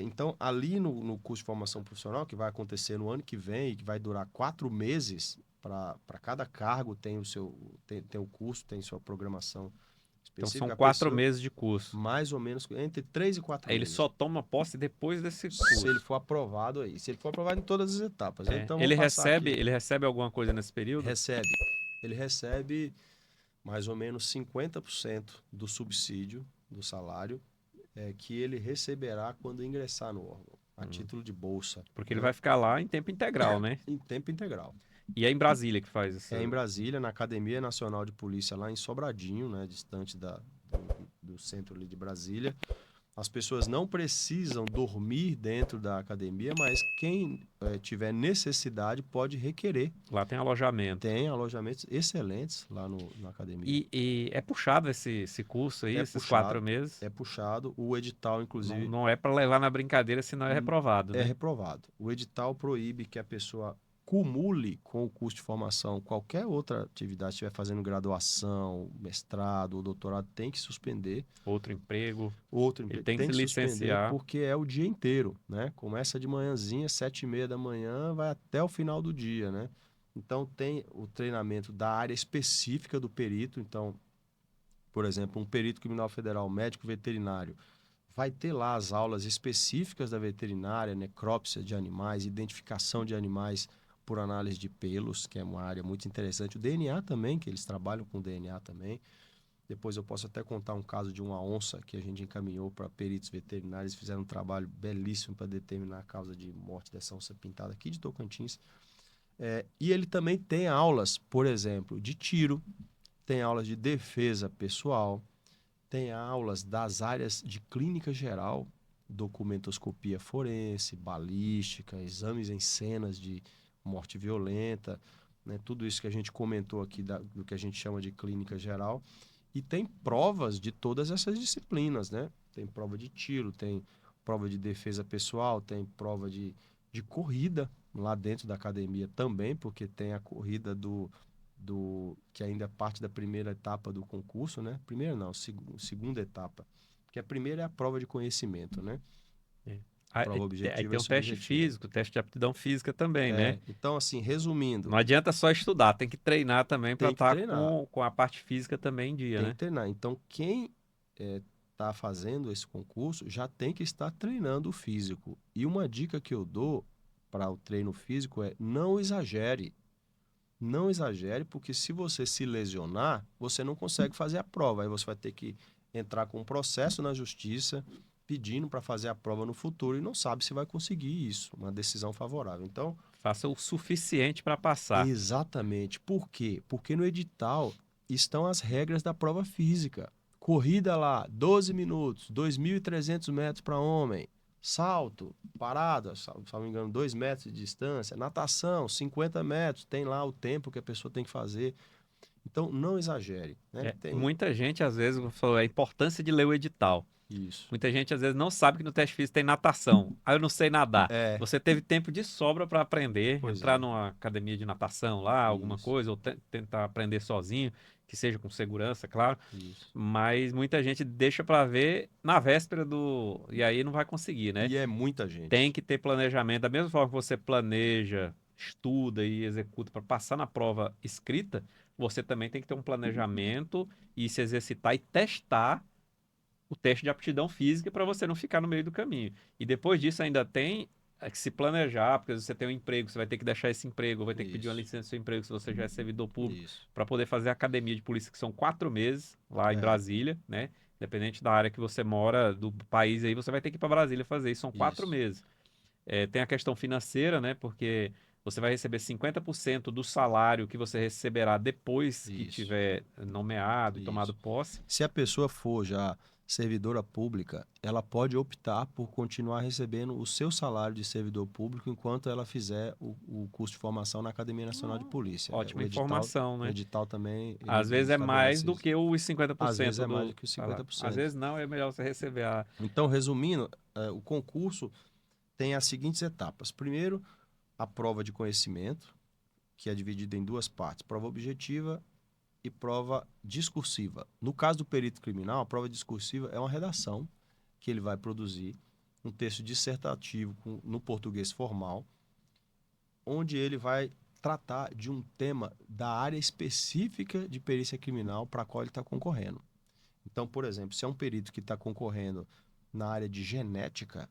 então, ali no curso de formação profissional, que vai acontecer no ano que vem e que vai durar 4 meses, para cada cargo tem o curso, tem sua programação Então específica. são A 4 pessoa, meses de curso. mais ou menos, entre 3 e 4 Aí ele meses. só toma posse depois desse Se curso. ele for aprovado aí. Se ele for aprovado em todas as etapas. Então, Ele vamos passar aqui. ele recebe alguma coisa nesse período? Ele recebe mais ou menos 50% do subsídio do salário que ele receberá quando ingressar no órgão, a título de bolsa. Porque ele vai ficar lá em tempo integral, né? Em tempo integral. E é em Brasília que faz isso. É em Brasília, na Academia Nacional de Polícia, lá em Sobradinho, né, distante do centro ali de Brasília. As pessoas não precisam dormir dentro da academia, mas quem tiver necessidade pode requerer. Lá tem alojamento. Tem alojamentos excelentes lá na academia. E é puxado esse curso aí, esses puxado, 4 meses? É puxado. O edital, inclusive, Não é para levar na brincadeira, senão é reprovado, é né? reprovado. O edital proíbe que a pessoa cumule com o curso de formação qualquer outra atividade, estiver fazendo graduação, mestrado ou doutorado, tem que suspender. Outro emprego. Outro emprego tem que se suspender licenciar. porque é o dia inteiro, né? Começa de manhãzinha, 7h30 da manhã, vai até o final do dia, né? Então tem o treinamento da área específica do perito. Então, por exemplo, um perito criminal federal, médico veterinário, vai ter lá as aulas específicas da veterinária, necrópsia de animais, identificação de animais por análise de pelos, que é uma área muito interessante. O DNA também, que eles trabalham com DNA também. Depois eu posso até contar um caso de uma onça que a gente encaminhou para peritos veterinários, fizeram um trabalho belíssimo para determinar a causa de morte dessa onça pintada aqui de Tocantins. E ele também tem aulas, por exemplo, de tiro, tem aulas de defesa pessoal, tem aulas das áreas de clínica geral, documentoscopia forense, balística, exames em cenas de morte violenta, né? Tudo isso que a gente comentou aqui do que a gente chama de clínica geral. E tem provas de todas essas disciplinas, né? Tem prova de tiro, tem prova de defesa pessoal, tem prova de corrida lá dentro da academia também, porque tem a corrida que ainda é parte da primeira etapa do concurso, né? Primeira não, segunda etapa. Porque a primeira é a prova de conhecimento, né? Prova objetiva Aí tem um e teste subjetiva. físico, teste de aptidão física também, né? Então, assim, resumindo, Não adianta só estudar, tem que treinar também para Tem que estar treinar. com a parte física também em dia, tem né? que treinar. Então, quem está fazendo esse concurso já tem que estar treinando o físico. E uma dica que eu dou para o treino físico é não exagere. Não exagere, porque se você se lesionar, você não consegue fazer a prova. Aí você vai ter que entrar com um processo na justiça pedindo para fazer a prova no futuro e não sabe se vai conseguir isso, uma decisão favorável. Então, Faça o suficiente para passar. exatamente. Por quê? Porque no edital estão as regras da prova física. Corrida lá, 12 minutos, 2.300 metros para homem. Salto, parada, se não me engano, 2 metros de distância. Natação, 50 metros, tem lá o tempo que a pessoa tem que fazer. Então, não exagere, né? Muita gente, às vezes, falou a importância de ler o edital. Isso. Muita gente, às vezes, não sabe que no teste físico tem natação. Ah, eu não sei nadar. É, Você teve tempo de sobra para aprender, pois entrar é. numa academia de natação lá, alguma Isso, coisa, ou tentar aprender sozinho, que seja com segurança, claro. isso. Mas muita gente deixa para ver na véspera do. E aí não vai conseguir, né? E é muita Tem gente. que ter planejamento. Da mesma forma que você planeja, estuda e executa para passar na prova escrita, você também tem que ter um planejamento e se exercitar e testar o teste de aptidão física para você não ficar no meio do caminho. E depois disso ainda tem que se planejar, porque você tem um emprego, você vai ter que deixar esse emprego, ou vai ter que pedir uma Isso, licença do seu emprego se você já é servidor público, isso. para poder fazer a academia de polícia, que são 4 meses lá em É, Brasília, né? Independente da área que você mora, do país aí, você vai ter que ir para Brasília fazer isso. São 4 meses. isso, Tem a questão financeira, né? Porque você vai receber 50% do salário que você receberá depois que isso, tiver nomeado e tomado isso. posse. Se a pessoa for já servidora pública, ela pode optar por continuar recebendo o seu salário de servidor público enquanto ela fizer o curso de formação na Academia Nacional de Polícia. Ótima O informação, né? edital também, Às ele vezes é mais estabelece do isso. que os Às vezes 50% é mais do do que os salário. Às 50%. vezes não, é melhor você receber a. Então, resumindo, o concurso tem as seguintes etapas. Primeiro, a prova de conhecimento, que é dividida em duas partes: prova objetiva e prova discursiva. No caso do perito criminal, a prova discursiva é uma redação que ele vai produzir, um texto dissertativo no português formal, onde ele vai tratar de um tema da área específica de perícia criminal para a qual ele está concorrendo. Então, por exemplo, se é um perito que está concorrendo na área de genética,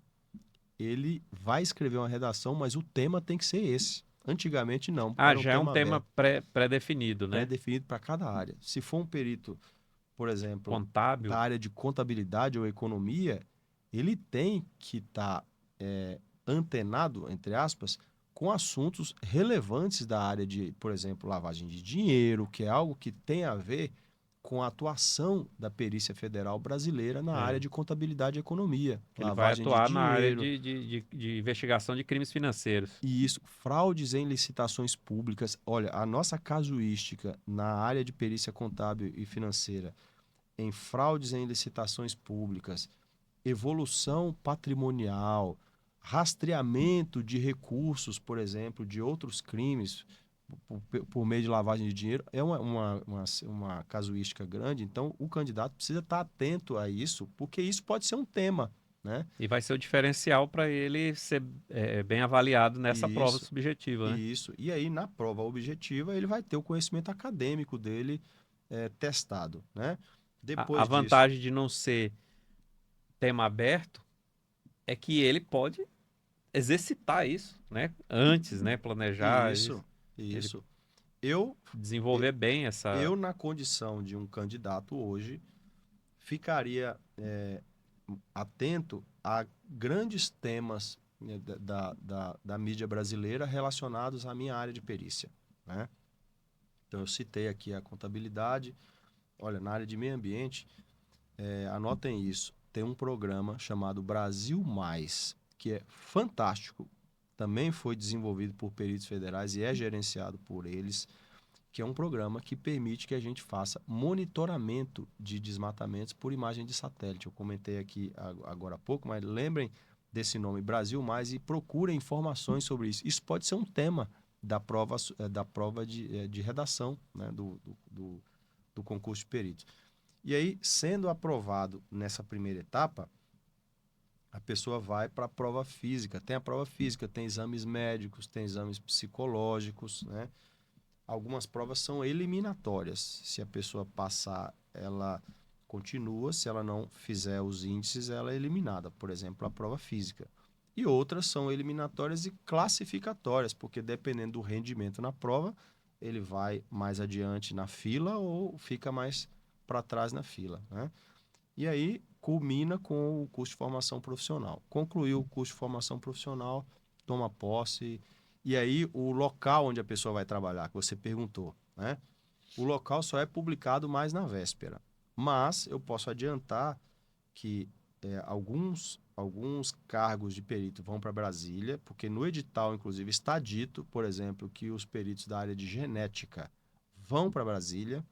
ele vai escrever uma redação, mas o tema tem que ser esse. Antigamente não, Ah, era um já é um tema tema aberto, pré-definido, né? pré-definido para cada área. Se for um perito, por exemplo, Contábil. da área de contabilidade ou economia, ele tem que estar antenado, entre aspas, com assuntos relevantes da área de, por exemplo, lavagem de dinheiro, que é algo que tem a ver com a atuação da Perícia Federal brasileira na área É. de contabilidade e economia, Que ele vai lavagem de atuar na área dinheiro, de investigação de crimes financeiros. e isso, fraudes em licitações públicas. Olha, a nossa casuística na área de perícia contábil e financeira em fraudes em licitações públicas, evolução patrimonial, rastreamento de recursos, por exemplo, de outros crimes por meio de lavagem de dinheiro, é uma casuística grande. Então, o candidato precisa estar atento a isso, porque isso pode ser um tema, né? E vai ser o diferencial para ele ser bem avaliado nessa prova Isso, subjetiva, né? isso. E aí, na prova objetiva, ele vai ter o conhecimento acadêmico dele testado, né? A Depois disso, vantagem de não ser tema aberto é que ele pode exercitar isso, né? Antes, né? Planejar, isso, ele isso. Eu, desenvolver bem essa. eu, na condição de um candidato hoje, ficaria atento a grandes temas, né, da mídia brasileira relacionados à minha área de perícia, né? Então, eu citei aqui a contabilidade. Olha, na área de meio ambiente, anotem isso, tem um programa chamado Brasil Mais, que é fantástico. Também foi desenvolvido por peritos federais e é gerenciado por eles, que é um programa que permite que a gente faça monitoramento de desmatamentos por imagem de satélite. Eu comentei aqui agora há pouco, mas lembrem desse nome, Brasil Mais, e procurem informações sobre isso. Isso pode ser um tema da prova de redação, né, do concurso de peritos. E aí, sendo aprovado nessa primeira etapa, a pessoa vai para a prova física. Tem a prova física, tem exames médicos, tem exames psicológicos, né? Algumas provas são eliminatórias. Se a pessoa passar, ela continua. Se ela não fizer os índices, ela é eliminada. Por exemplo, a prova física. E outras são eliminatórias e classificatórias, porque dependendo do rendimento na prova, ele vai mais adiante na fila ou fica mais para trás na fila, né? E aí culmina com o curso de formação profissional. Concluiu o curso de formação profissional, toma posse. E aí o local onde a pessoa vai trabalhar, que você perguntou, né? O local só é publicado mais na véspera. Mas eu posso adiantar que alguns cargos de perito vão para Brasília, porque no edital, inclusive, está dito, por exemplo, que os peritos da área de genética vão para Brasília.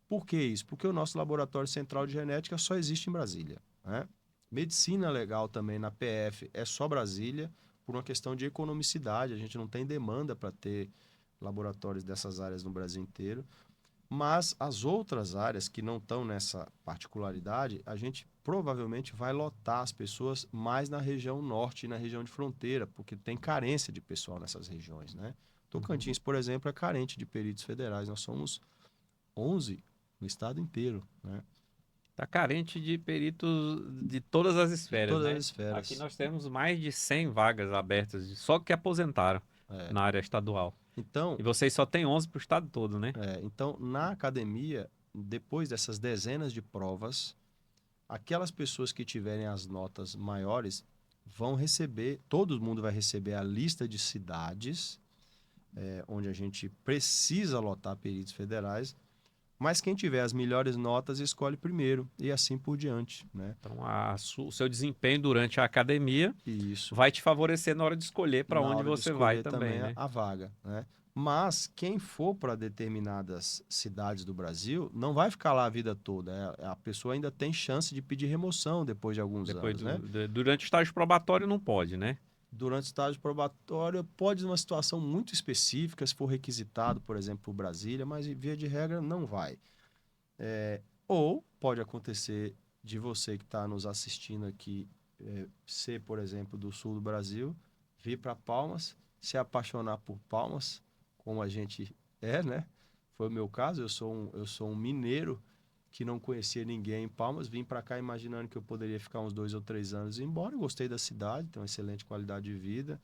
Por que isso? Porque o nosso laboratório central de genética só existe em Brasília, né? Medicina legal também na PF é só Brasília, por uma questão de economicidade. A gente não tem demanda para ter laboratórios dessas áreas no Brasil inteiro. Mas as outras áreas que não estão nessa particularidade, a gente provavelmente vai lotar as pessoas mais na região norte e na região de fronteira, porque tem carência de pessoal nessas regiões, né? Tocantins, por exemplo, é carente de peritos federais. Nós somos 11 no estado inteiro, né? Tá carente de peritos de todas as esferas, Todas né? as esferas. Aqui nós temos mais de 100 vagas abertas, só que aposentaram É. na área estadual. Então, E vocês só têm 11 para o estado todo, né? então, na academia, depois dessas dezenas de provas, aquelas pessoas que tiverem as notas maiores vão receber, todo mundo vai receber a lista de cidades onde a gente precisa lotar peritos federais, mas quem tiver as melhores notas escolhe primeiro e assim por diante, né? Então, o seu desempenho durante a academia Isso. vai te favorecer na hora de escolher para Na onde hora de você vai escolher também, né? a vaga, né? Mas quem for para determinadas cidades do Brasil não vai ficar lá a vida toda. A pessoa ainda tem chance de pedir remoção depois de alguns Depois anos, né? durante o estágio probatório não pode, né? Durante o estágio probatório, pode numa situação muito específica, se for requisitado, por exemplo, por Brasília, mas via de regra não vai. Ou pode acontecer de você que está nos assistindo aqui ser, por exemplo, do sul do Brasil, vir para Palmas, se apaixonar por Palmas, como a gente né? Foi o meu caso, eu sou um mineiro que não conhecia ninguém em Palmas, vim para cá imaginando que eu poderia ficar uns 2 ou 3 anos e ir embora. Gostei da cidade, tem uma excelente qualidade de vida,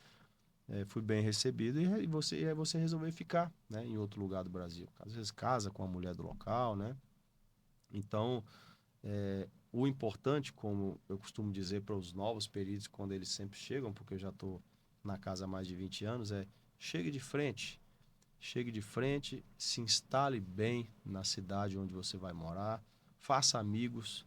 fui bem recebido e você resolveu ficar, né, em outro lugar do Brasil. Às vezes casa com a mulher do local, né? Então, o importante, como eu costumo dizer para os novos peritos, quando eles sempre chegam, porque eu já estou na casa há mais de 20 anos, chegue de frente, se instale bem na cidade onde você vai morar, faça amigos,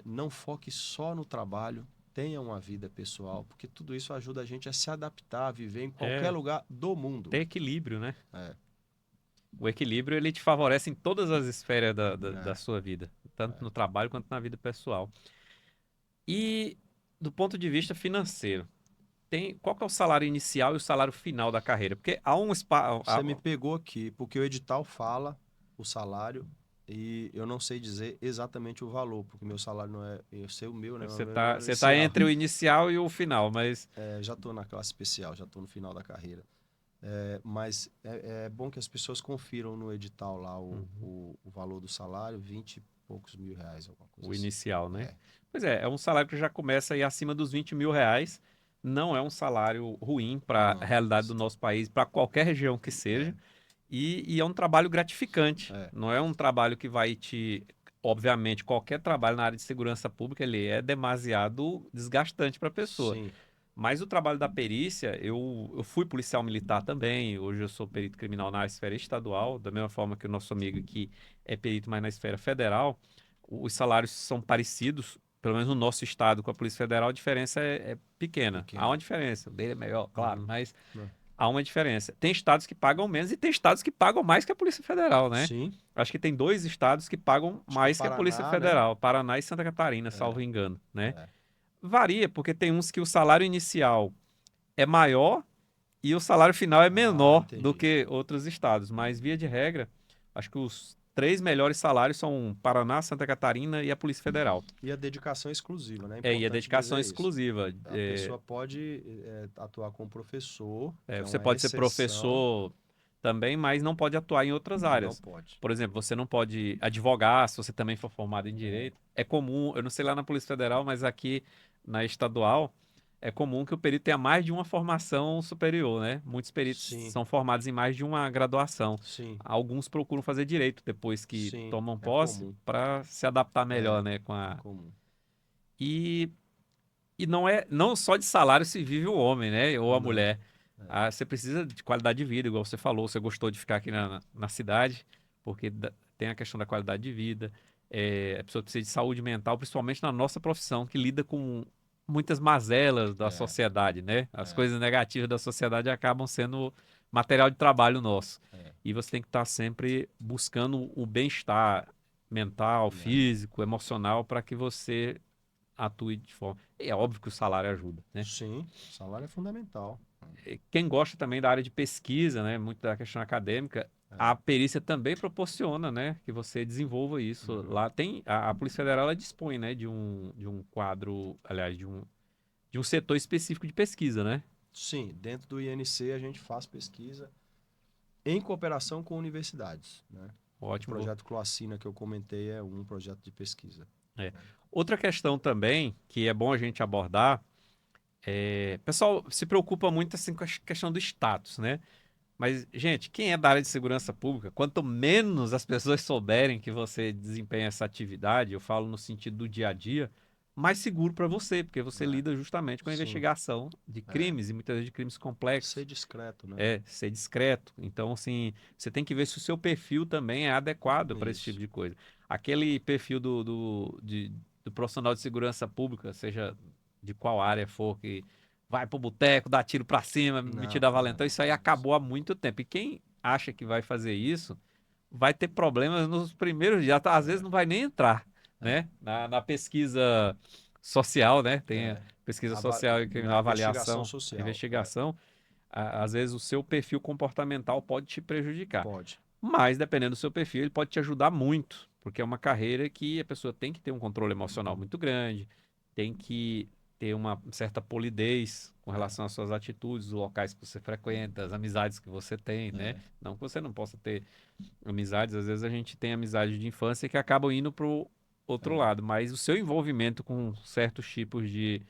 não foque só no trabalho, tenha uma vida pessoal, porque tudo isso ajuda a gente a se adaptar, a viver em qualquer lugar do mundo. Ter equilíbrio, né? É. O equilíbrio, ele te favorece em todas as esferas da sua vida, tanto no trabalho quanto na vida pessoal. E do ponto de vista financeiro, qual que é o salário inicial e o salário final da carreira? Porque há um espaço... Você me pegou aqui, porque o edital fala o salário e eu não sei dizer exatamente o valor, porque meu salário não é... Eu sei o meu, né? Você O meu não é tá inicial. entre o inicial e o final, mas... Já estou na classe especial, já estou no final da carreira. Mas é bom que as pessoas confiram no edital lá o valor do salário, 20 e poucos mil reais, alguma coisa O assim. inicial, né? Pois é um salário que já começa aí acima dos 20 mil reais. Não é um salário ruim para a realidade do nosso país, para qualquer região que seja. E é um trabalho gratificante. Não é um trabalho que vai te... Obviamente, qualquer trabalho na área de segurança pública, ele é demasiado desgastante para a pessoa. Sim. Mas o trabalho da perícia, eu fui policial militar também, hoje eu sou perito criminal na esfera estadual, da mesma forma que o nosso amigo aqui é perito, mas na esfera federal. Os salários são parecidos, pelo menos no nosso estado com a Polícia Federal, a diferença é pequena. Há uma diferença, o dele é melhor, claro, mas há uma diferença. Tem estados que pagam menos e tem estados que pagam mais que a Polícia Federal, né? Sim. Acho que tem 2 estados que pagam mais que a Polícia Federal, né? Paraná e Santa Catarina, salvo engano, né? Varia, porque tem uns que o salário inicial é maior e o salário final é menor do que outros estados. Mas, via de regra, acho que os 3 melhores salários são Paraná, Santa Catarina e a Polícia Federal. E a dedicação exclusiva, né? E a dedicação exclusiva. A pessoa pode atuar como professor. Você pode ser professor também, mas não pode atuar em outras áreas. Não pode. Por exemplo, você não pode advogar se você também for formado em direito. É comum, eu não sei lá na Polícia Federal, mas aqui na estadual, é comum que o perito tenha mais de uma formação superior, né? Muitos peritos são formados em mais de uma graduação. Sim. Alguns procuram fazer direito depois que tomam posse para se adaptar melhor, né? Comum. E não só de salário se vive o homem, né? Ou a mulher. Você precisa de qualidade de vida, igual você falou. Você gostou de ficar aqui na cidade, porque tem a questão da qualidade de vida. A pessoa precisa de saúde mental, principalmente na nossa profissão, que lida com muitas mazelas da sociedade, né? As coisas negativas da sociedade acabam sendo material de trabalho nosso. É. E você tem que estar sempre buscando o bem-estar mental, físico, emocional, para que você atue de forma. E é óbvio que o salário ajuda, né? Sim, o salário é fundamental. Quem gosta também da área de pesquisa, né, muito da questão acadêmica, a perícia também proporciona, né, que você desenvolva isso. Lá tem a Polícia Federal ela dispõe, né, de um quadro, aliás, de um setor específico de pesquisa, né? Sim, dentro do INC a gente faz pesquisa em cooperação com universidades, né? O Ótimo. projeto Cloacina que eu comentei é um projeto de pesquisa. É. Outra questão também que é bom a gente abordar o pessoal se preocupa muito assim com a questão do status, né? Mas, gente, quem é da área de segurança pública, quanto menos as pessoas souberem que você desempenha essa atividade, eu falo no sentido do dia a dia, mais seguro para você, porque você É, lida justamente com a sim. investigação de crimes e muitas vezes de crimes complexos. Ser discreto, né? Ser discreto. Então, assim, você tem que ver se o seu perfil também é adequado para esse Isso. tipo de coisa. Aquele perfil do profissional de segurança pública, seja de qual área for, que vai pro boteco, dá tiro para cima, metido a valentão, isso aí acabou há muito tempo. E quem acha que vai fazer isso vai ter problemas nos primeiros dias, às vezes não vai nem entrar, né? Na pesquisa social, né? Tem a pesquisa social e criminal, Investigação avaliação, a social. investigação às vezes o seu perfil comportamental pode te prejudicar. Pode. Mas, dependendo do seu perfil, ele pode te ajudar muito, porque é uma carreira que a pessoa tem que ter um controle emocional muito grande, tem que ter uma certa polidez com relação às suas atitudes, os locais que você frequenta, as amizades que você tem, né? Não que você não possa ter amizades, às vezes a gente tem amizades de infância que acabam indo para o outro lado, mas o seu envolvimento com certos tipos de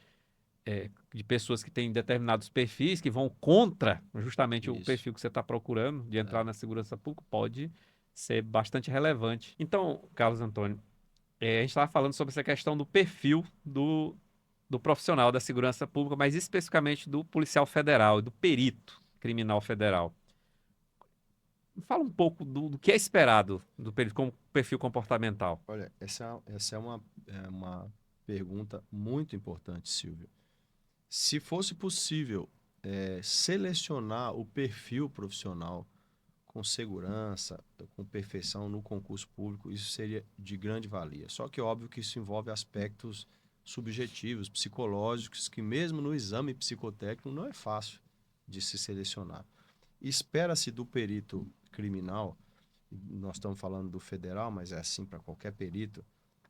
pessoas que têm determinados perfis que vão contra justamente o Isso. perfil que você está procurando de entrar na segurança pública pode ser bastante relevante. Então, Carlos Antônio, a gente estava falando sobre essa questão do perfil do profissional da segurança pública, mas especificamente do policial federal, do perito criminal federal. Fala um pouco do que é esperado do perito como perfil comportamental. Olha, essa é uma pergunta muito importante, Silvio. Se fosse possível selecionar o perfil profissional com segurança, com perfeição no concurso público, isso seria de grande valia. Só que é óbvio que isso envolve aspectos subjetivos, psicológicos, que mesmo no exame psicotécnico não é fácil de se selecionar. Espera-se do perito criminal, nós estamos falando do federal, mas é assim para qualquer perito,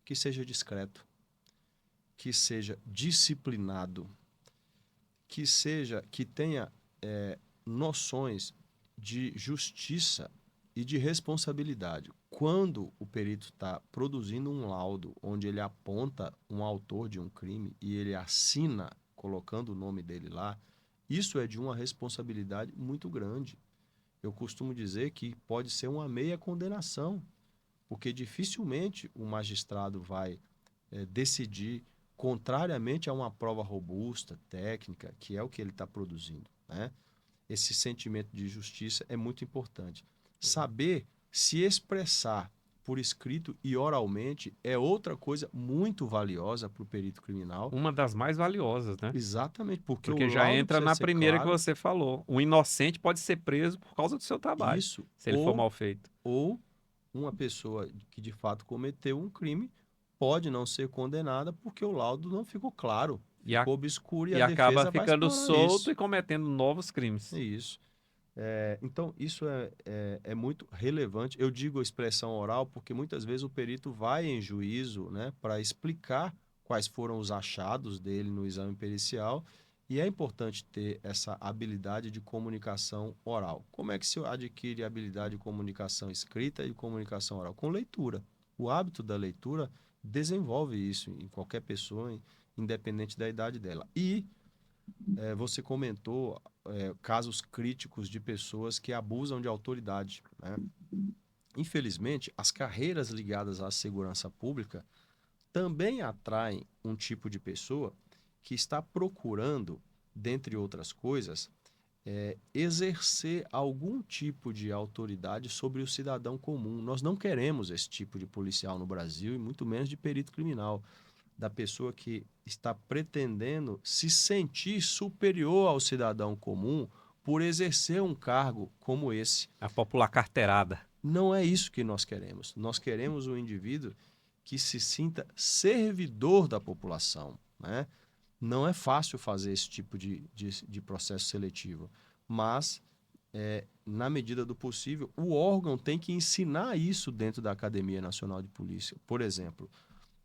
que seja discreto, que seja disciplinado, que tenha noções de justiça e de responsabilidade. Quando o perito está produzindo um laudo onde ele aponta um autor de um crime e ele assina colocando o nome dele lá, isso é de uma responsabilidade muito grande. Eu costumo dizer que pode ser uma meia condenação, porque dificilmente o magistrado vai decidir contrariamente a uma prova robusta, técnica, que é o que ele está produzindo, né? Esse sentimento de justiça é muito importante. Saber se expressar por escrito e oralmente é outra coisa muito valiosa para o perito criminal. Uma das mais valiosas, né? Exatamente, porque Porque o já laudo entra precisa na ser primeira claro. que você falou. O inocente pode ser preso por causa do seu trabalho, Isso, se ele for mal feito. ou uma pessoa que de fato cometeu um crime pode não ser condenada porque o laudo não ficou claro, ficou obscuro e E a acaba defesa vai ficando explorar solto isso. e cometendo novos crimes. Isso. Então, isso é muito relevante. Eu digo a expressão oral porque muitas vezes o perito vai em juízo, né, para explicar quais foram os achados dele no exame pericial e é importante ter essa habilidade de comunicação oral. Como é que se adquire a habilidade de comunicação escrita e comunicação oral? Com leitura. O hábito da leitura desenvolve isso em qualquer pessoa, independente da idade dela. E você comentou casos críticos de pessoas que abusam de autoridade, né? Infelizmente, as carreiras ligadas à segurança pública também atraem um tipo de pessoa que está procurando, dentre outras coisas, exercer algum tipo de autoridade sobre o cidadão comum. Nós não queremos esse tipo de policial no Brasil e muito menos de perito criminal, da pessoa que está pretendendo se sentir superior ao cidadão comum por exercer um cargo como esse. A popular carteirada. Não é isso que nós queremos. Nós queremos um indivíduo que se sinta servidor da população, né? Não é fácil fazer esse tipo de processo seletivo, mas, na medida do possível, o órgão tem que ensinar isso dentro da Academia Nacional de Polícia. Por exemplo,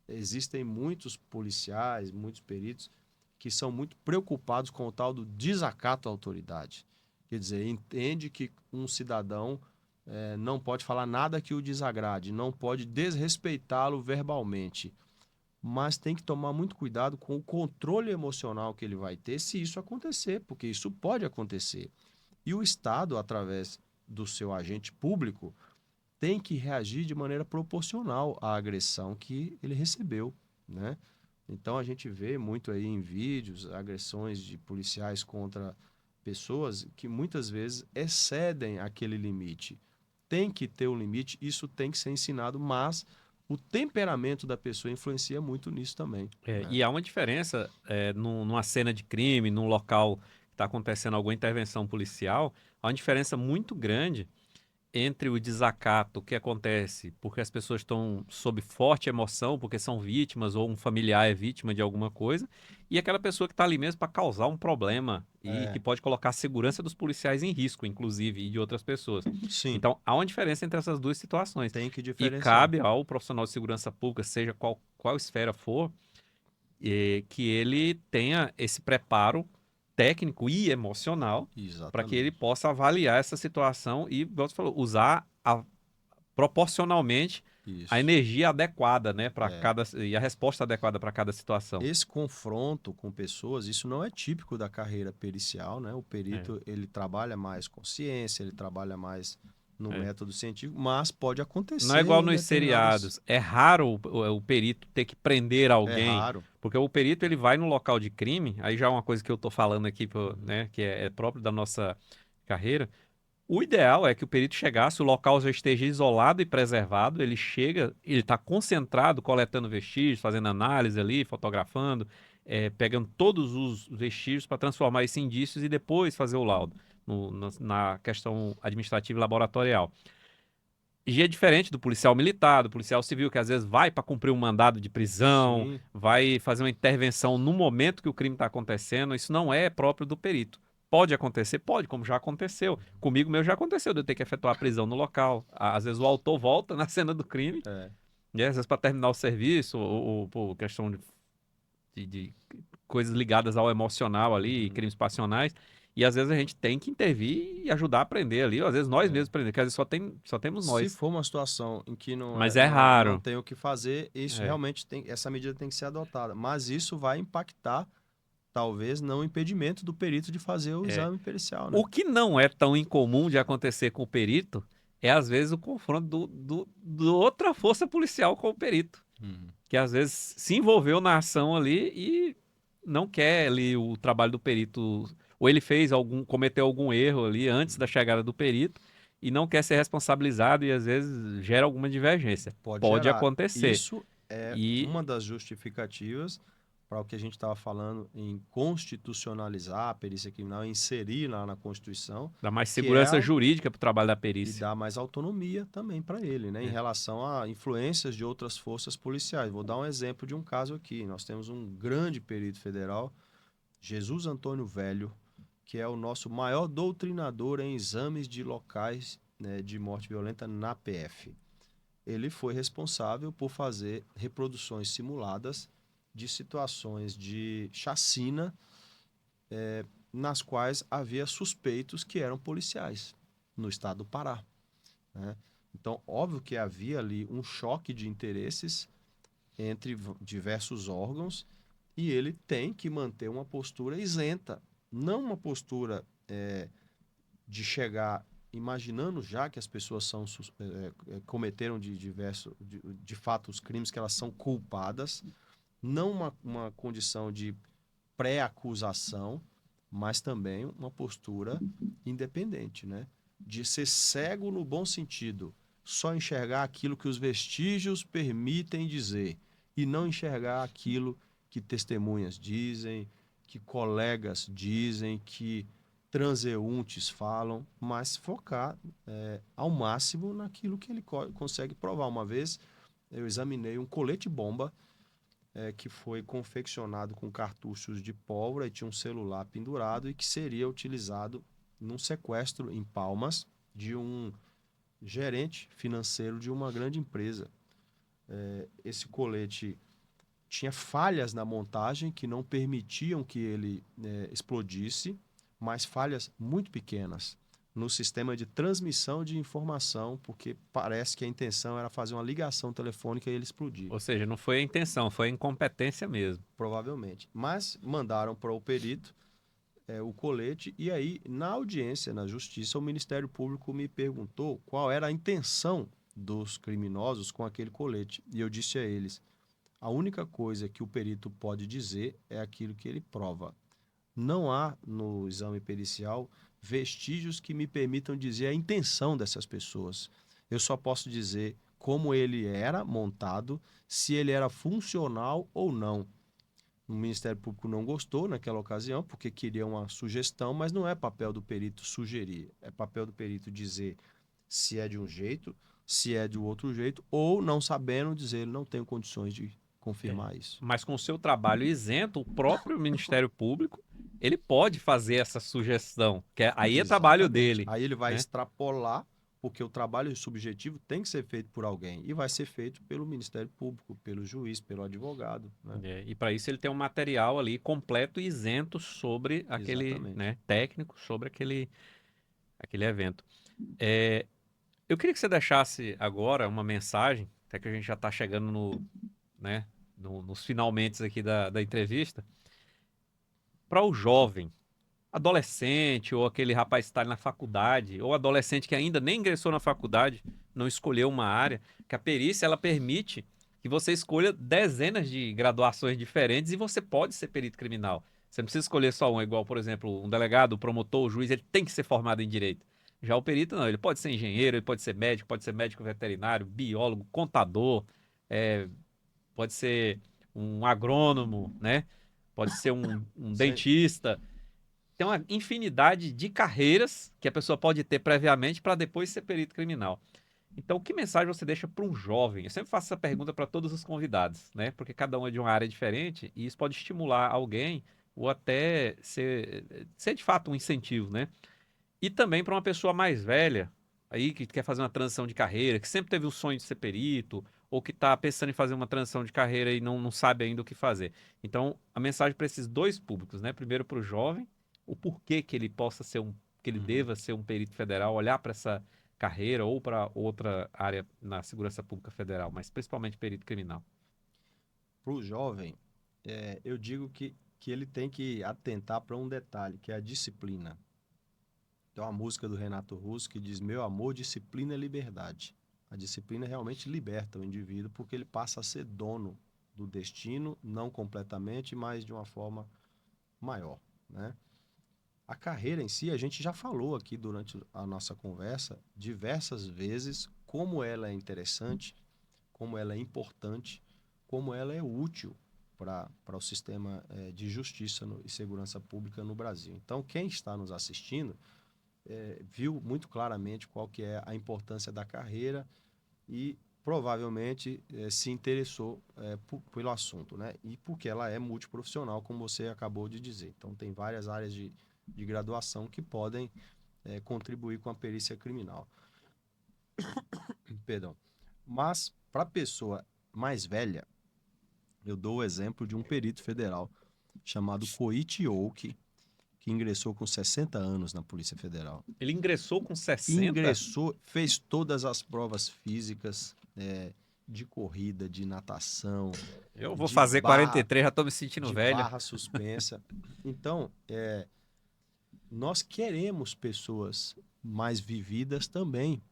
existem muitos policiais, muitos peritos, que são muito preocupados com o tal do desacato à autoridade. Quer dizer, entende que um cidadão não pode falar nada que o desagrade, não pode desrespeitá-lo verbalmente, mas tem que tomar muito cuidado com o controle emocional que ele vai ter se isso acontecer, porque isso pode acontecer. E o Estado, através do seu agente público, tem que reagir de maneira proporcional à agressão que ele recebeu, né? Então a gente vê muito aí em vídeos agressões de policiais contra pessoas que muitas vezes excedem aquele limite. Tem que ter um limite, isso tem que ser ensinado, mas o temperamento da pessoa influencia muito nisso também. Né? E há uma diferença numa cena de crime, num local que está acontecendo alguma intervenção policial, há uma diferença muito grande entre o desacato que acontece porque as pessoas estão sob forte emoção, porque são vítimas ou um familiar é vítima de alguma coisa, e aquela pessoa que está ali mesmo para causar um problema e que pode colocar a segurança dos policiais em risco, inclusive, e de outras pessoas. Sim, Então, há uma diferença entre essas duas situações. tem que E diferenciar. cabe ao profissional de segurança pública, seja qual esfera for, que ele tenha esse preparo técnico e emocional para que ele Exatamente. possa avaliar essa situação e, como você falou, usar proporcionalmente a Isso. energia adequada, né, para É. e a resposta adequada para cada situação. Esse confronto com pessoas, isso não é típico da carreira pericial, né? O perito, ele trabalha mais com ciência, ele trabalha mais no método científico, mas pode acontecer Não é igual em nos determinadas... seriados. É raro o perito ter que prender É alguém, raro. porque o perito ele vai no local de crime, aí já é uma coisa que eu tô falando aqui, né, que é próprio da nossa carreira. O ideal é que o perito chegasse, o local já esteja isolado e preservado, ele chega, ele está concentrado, coletando vestígios, fazendo análise ali, fotografando, pegando todos os vestígios para transformar isso em indícios e depois fazer o laudo na questão administrativa e laboratorial. E é diferente do policial militar, do policial civil, que às vezes vai para cumprir um mandado de prisão, Sim, vai fazer uma intervenção no momento que o crime está acontecendo. Isso não é próprio do perito. Pode acontecer? Pode, como já aconteceu. Comigo mesmo já aconteceu de eu ter que efetuar a prisão no local. Às vezes o autor volta na cena do crime, é. e às vezes para terminar o serviço, ou por questão de coisas ligadas ao emocional ali, crimes passionais. E às vezes a gente tem que intervir e ajudar a aprender ali. Ou às vezes nós mesmos prender, porque às vezes só temos Se nós. for uma situação em que Mas é não raro. tem o que fazer, isso É. realmente essa medida tem que ser adotada. Mas isso vai impactar, talvez, não o impedimento do perito de fazer o exame pericial, né? O que não é tão incomum de acontecer com o perito é, às vezes, o confronto do outra força policial com o perito. Que, às vezes, se envolveu na ação ali e não quer ali o trabalho do perito. Ou ele cometeu algum erro ali antes da chegada do perito e não quer ser responsabilizado e, às vezes, gera alguma divergência. Pode Pode gerar. acontecer. Isso é E uma das justificativas para o que a gente estava falando em constitucionalizar a perícia criminal, inserir lá na Constituição, dá mais que segurança é jurídica para o trabalho da e perícia. dá mais autonomia também para ele, né, em relação a influências de outras forças policiais. Vou dar um exemplo de um caso aqui. Nós temos um grande perito federal, Jesus Antônio Velho, que é o nosso maior doutrinador em exames de locais, né, de morte violenta na PF. Ele foi responsável por fazer reproduções simuladas de situações de chacina nas quais havia suspeitos que eram policiais no estado do Pará, né? Então, óbvio que havia ali um choque de interesses entre diversos órgãos e ele tem que manter uma postura isenta, não uma postura de chegar imaginando já que as pessoas cometeram de fato os crimes que elas são culpadas, não uma condição de pré-acusação, mas também uma postura independente, né? De ser cego no bom sentido, só enxergar aquilo que os vestígios permitem dizer e não enxergar aquilo que testemunhas dizem, que colegas dizem, que transeuntes falam, mas focar ao máximo naquilo que ele consegue provar. Uma vez eu examinei um colete-bomba que foi confeccionado com cartuchos de pólvora e tinha um celular pendurado e que seria utilizado num sequestro em Palmas de um gerente financeiro de uma grande empresa. Esse colete tinha falhas na montagem que não permitiam que ele explodisse, mas falhas muito pequenas no sistema de transmissão de informação, porque parece que a intenção era fazer uma ligação telefônica e ele explodir. Ou seja, não foi a intenção, foi a incompetência mesmo. Provavelmente. Mas mandaram para o perito o colete, e aí, na audiência, na justiça, o Ministério Público me perguntou qual era a intenção dos criminosos com aquele colete. E eu disse a eles, a única coisa que o perito pode dizer é aquilo que ele prova. Não há no exame pericial vestígios que me permitam dizer a intenção dessas pessoas. Eu só posso dizer como ele era montado, se ele era funcional ou não. O Ministério Público não gostou naquela ocasião, porque queria uma sugestão, mas não é papel do perito sugerir. É papel do perito dizer se é de um jeito, se é de outro jeito, ou, não sabendo, dizer não tenho condições de confirmar isso. Mas com o seu trabalho isento, o próprio Ministério Público, ele pode fazer essa sugestão, aí é trabalho Exatamente. dele. Aí ele vai né? extrapolar, porque o trabalho subjetivo tem que ser feito por alguém, e vai ser feito pelo Ministério Público, pelo juiz, pelo advogado. Né? E para isso ele tem um material ali completo e isento sobre aquele, Exatamente. técnico, sobre aquele evento. Eu queria que você deixasse agora uma mensagem, até que a gente já está chegando nos finalmente aqui da entrevista, para o jovem, adolescente, ou aquele rapaz que está na faculdade, ou adolescente que ainda nem ingressou na faculdade, não escolheu uma área, que a perícia ela permite que você escolha dezenas de graduações diferentes e você pode ser perito criminal. Você não precisa escolher só um, igual, por exemplo, um delegado, o promotor, o juiz, ele tem que ser formado em direito. Já o perito não, ele pode ser engenheiro, ele pode ser médico veterinário, biólogo, contador, pode ser um agrônomo, né? Pode ser um dentista. Tem uma infinidade de carreiras que a pessoa pode ter previamente para depois ser perito criminal. Então, que mensagem você deixa para um jovem? Eu sempre faço essa pergunta para todos os convidados, né? Porque cada um é de uma área diferente e isso pode estimular alguém ou até ser de fato um incentivo, né? E também para uma pessoa mais velha, aí que quer fazer uma transição de carreira, que sempre teve o sonho de ser perito, ou que está pensando em fazer uma transição de carreira e não sabe ainda o que fazer. Então, a mensagem para esses dois públicos, né? Primeiro para o jovem, o porquê que ele possa ser que ele deva ser um perito federal, olhar para essa carreira ou para outra área na segurança pública federal, mas principalmente perito criminal. Para o jovem, eu digo que ele tem que atentar para um detalhe, que é a disciplina. Tem uma música do Renato Russo que diz: meu amor, disciplina é liberdade. A disciplina realmente liberta o indivíduo porque ele passa a ser dono do destino, não completamente, mas de uma forma maior, né? A carreira em si, a gente já falou aqui durante a nossa conversa diversas vezes como ela é interessante, como ela é importante, como ela é útil para o sistema de justiça e segurança pública no Brasil. Então, quem está nos assistindo viu muito claramente qual que é a importância da carreira e provavelmente se interessou pelo assunto, né? E porque ela é multiprofissional, como você acabou de dizer. Então, tem várias áreas de graduação que podem contribuir com a perícia criminal. Perdão. Mas, para a pessoa mais velha, eu dou o exemplo de um perito federal chamado Coit Oak, que ingressou com 60 anos na Polícia Federal. Ele ingressou com 60? Ingressou, fez todas as provas físicas de corrida, de natação. Eu vou fazer 43, já estou me sentindo velho. De barra suspensa. Então, nós queremos pessoas mais vividas também,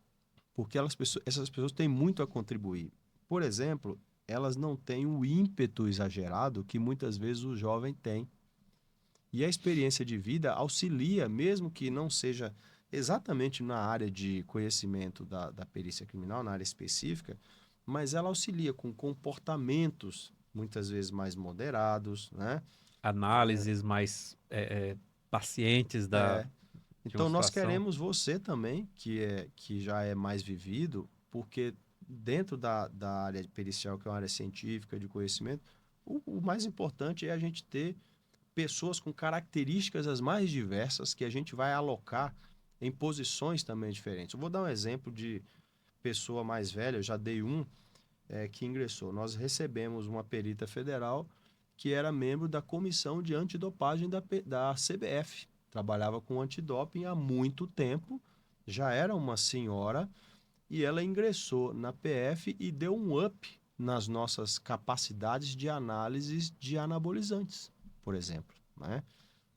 porque essas pessoas têm muito a contribuir. Por exemplo, elas não têm o ímpeto exagerado que muitas vezes o jovem tem. E a experiência de vida auxilia, mesmo que não seja exatamente na área de conhecimento da perícia criminal, na área específica, mas ela auxilia com comportamentos muitas vezes mais moderados, né? Análises mais pacientes da Então, nós situação. queremos você também, que já é mais vivido, porque dentro da área pericial, que é uma área científica, de conhecimento, o mais importante é a gente ter pessoas com características as mais diversas que a gente vai alocar em posições também diferentes. Eu vou dar um exemplo de pessoa mais velha, eu já dei que ingressou. Nós recebemos uma perita federal que era membro da comissão de antidopagem da CBF. Trabalhava com antidoping há muito tempo, já era uma senhora, e ela ingressou na PF e deu um up nas nossas capacidades de análise de anabolizantes, por exemplo, né?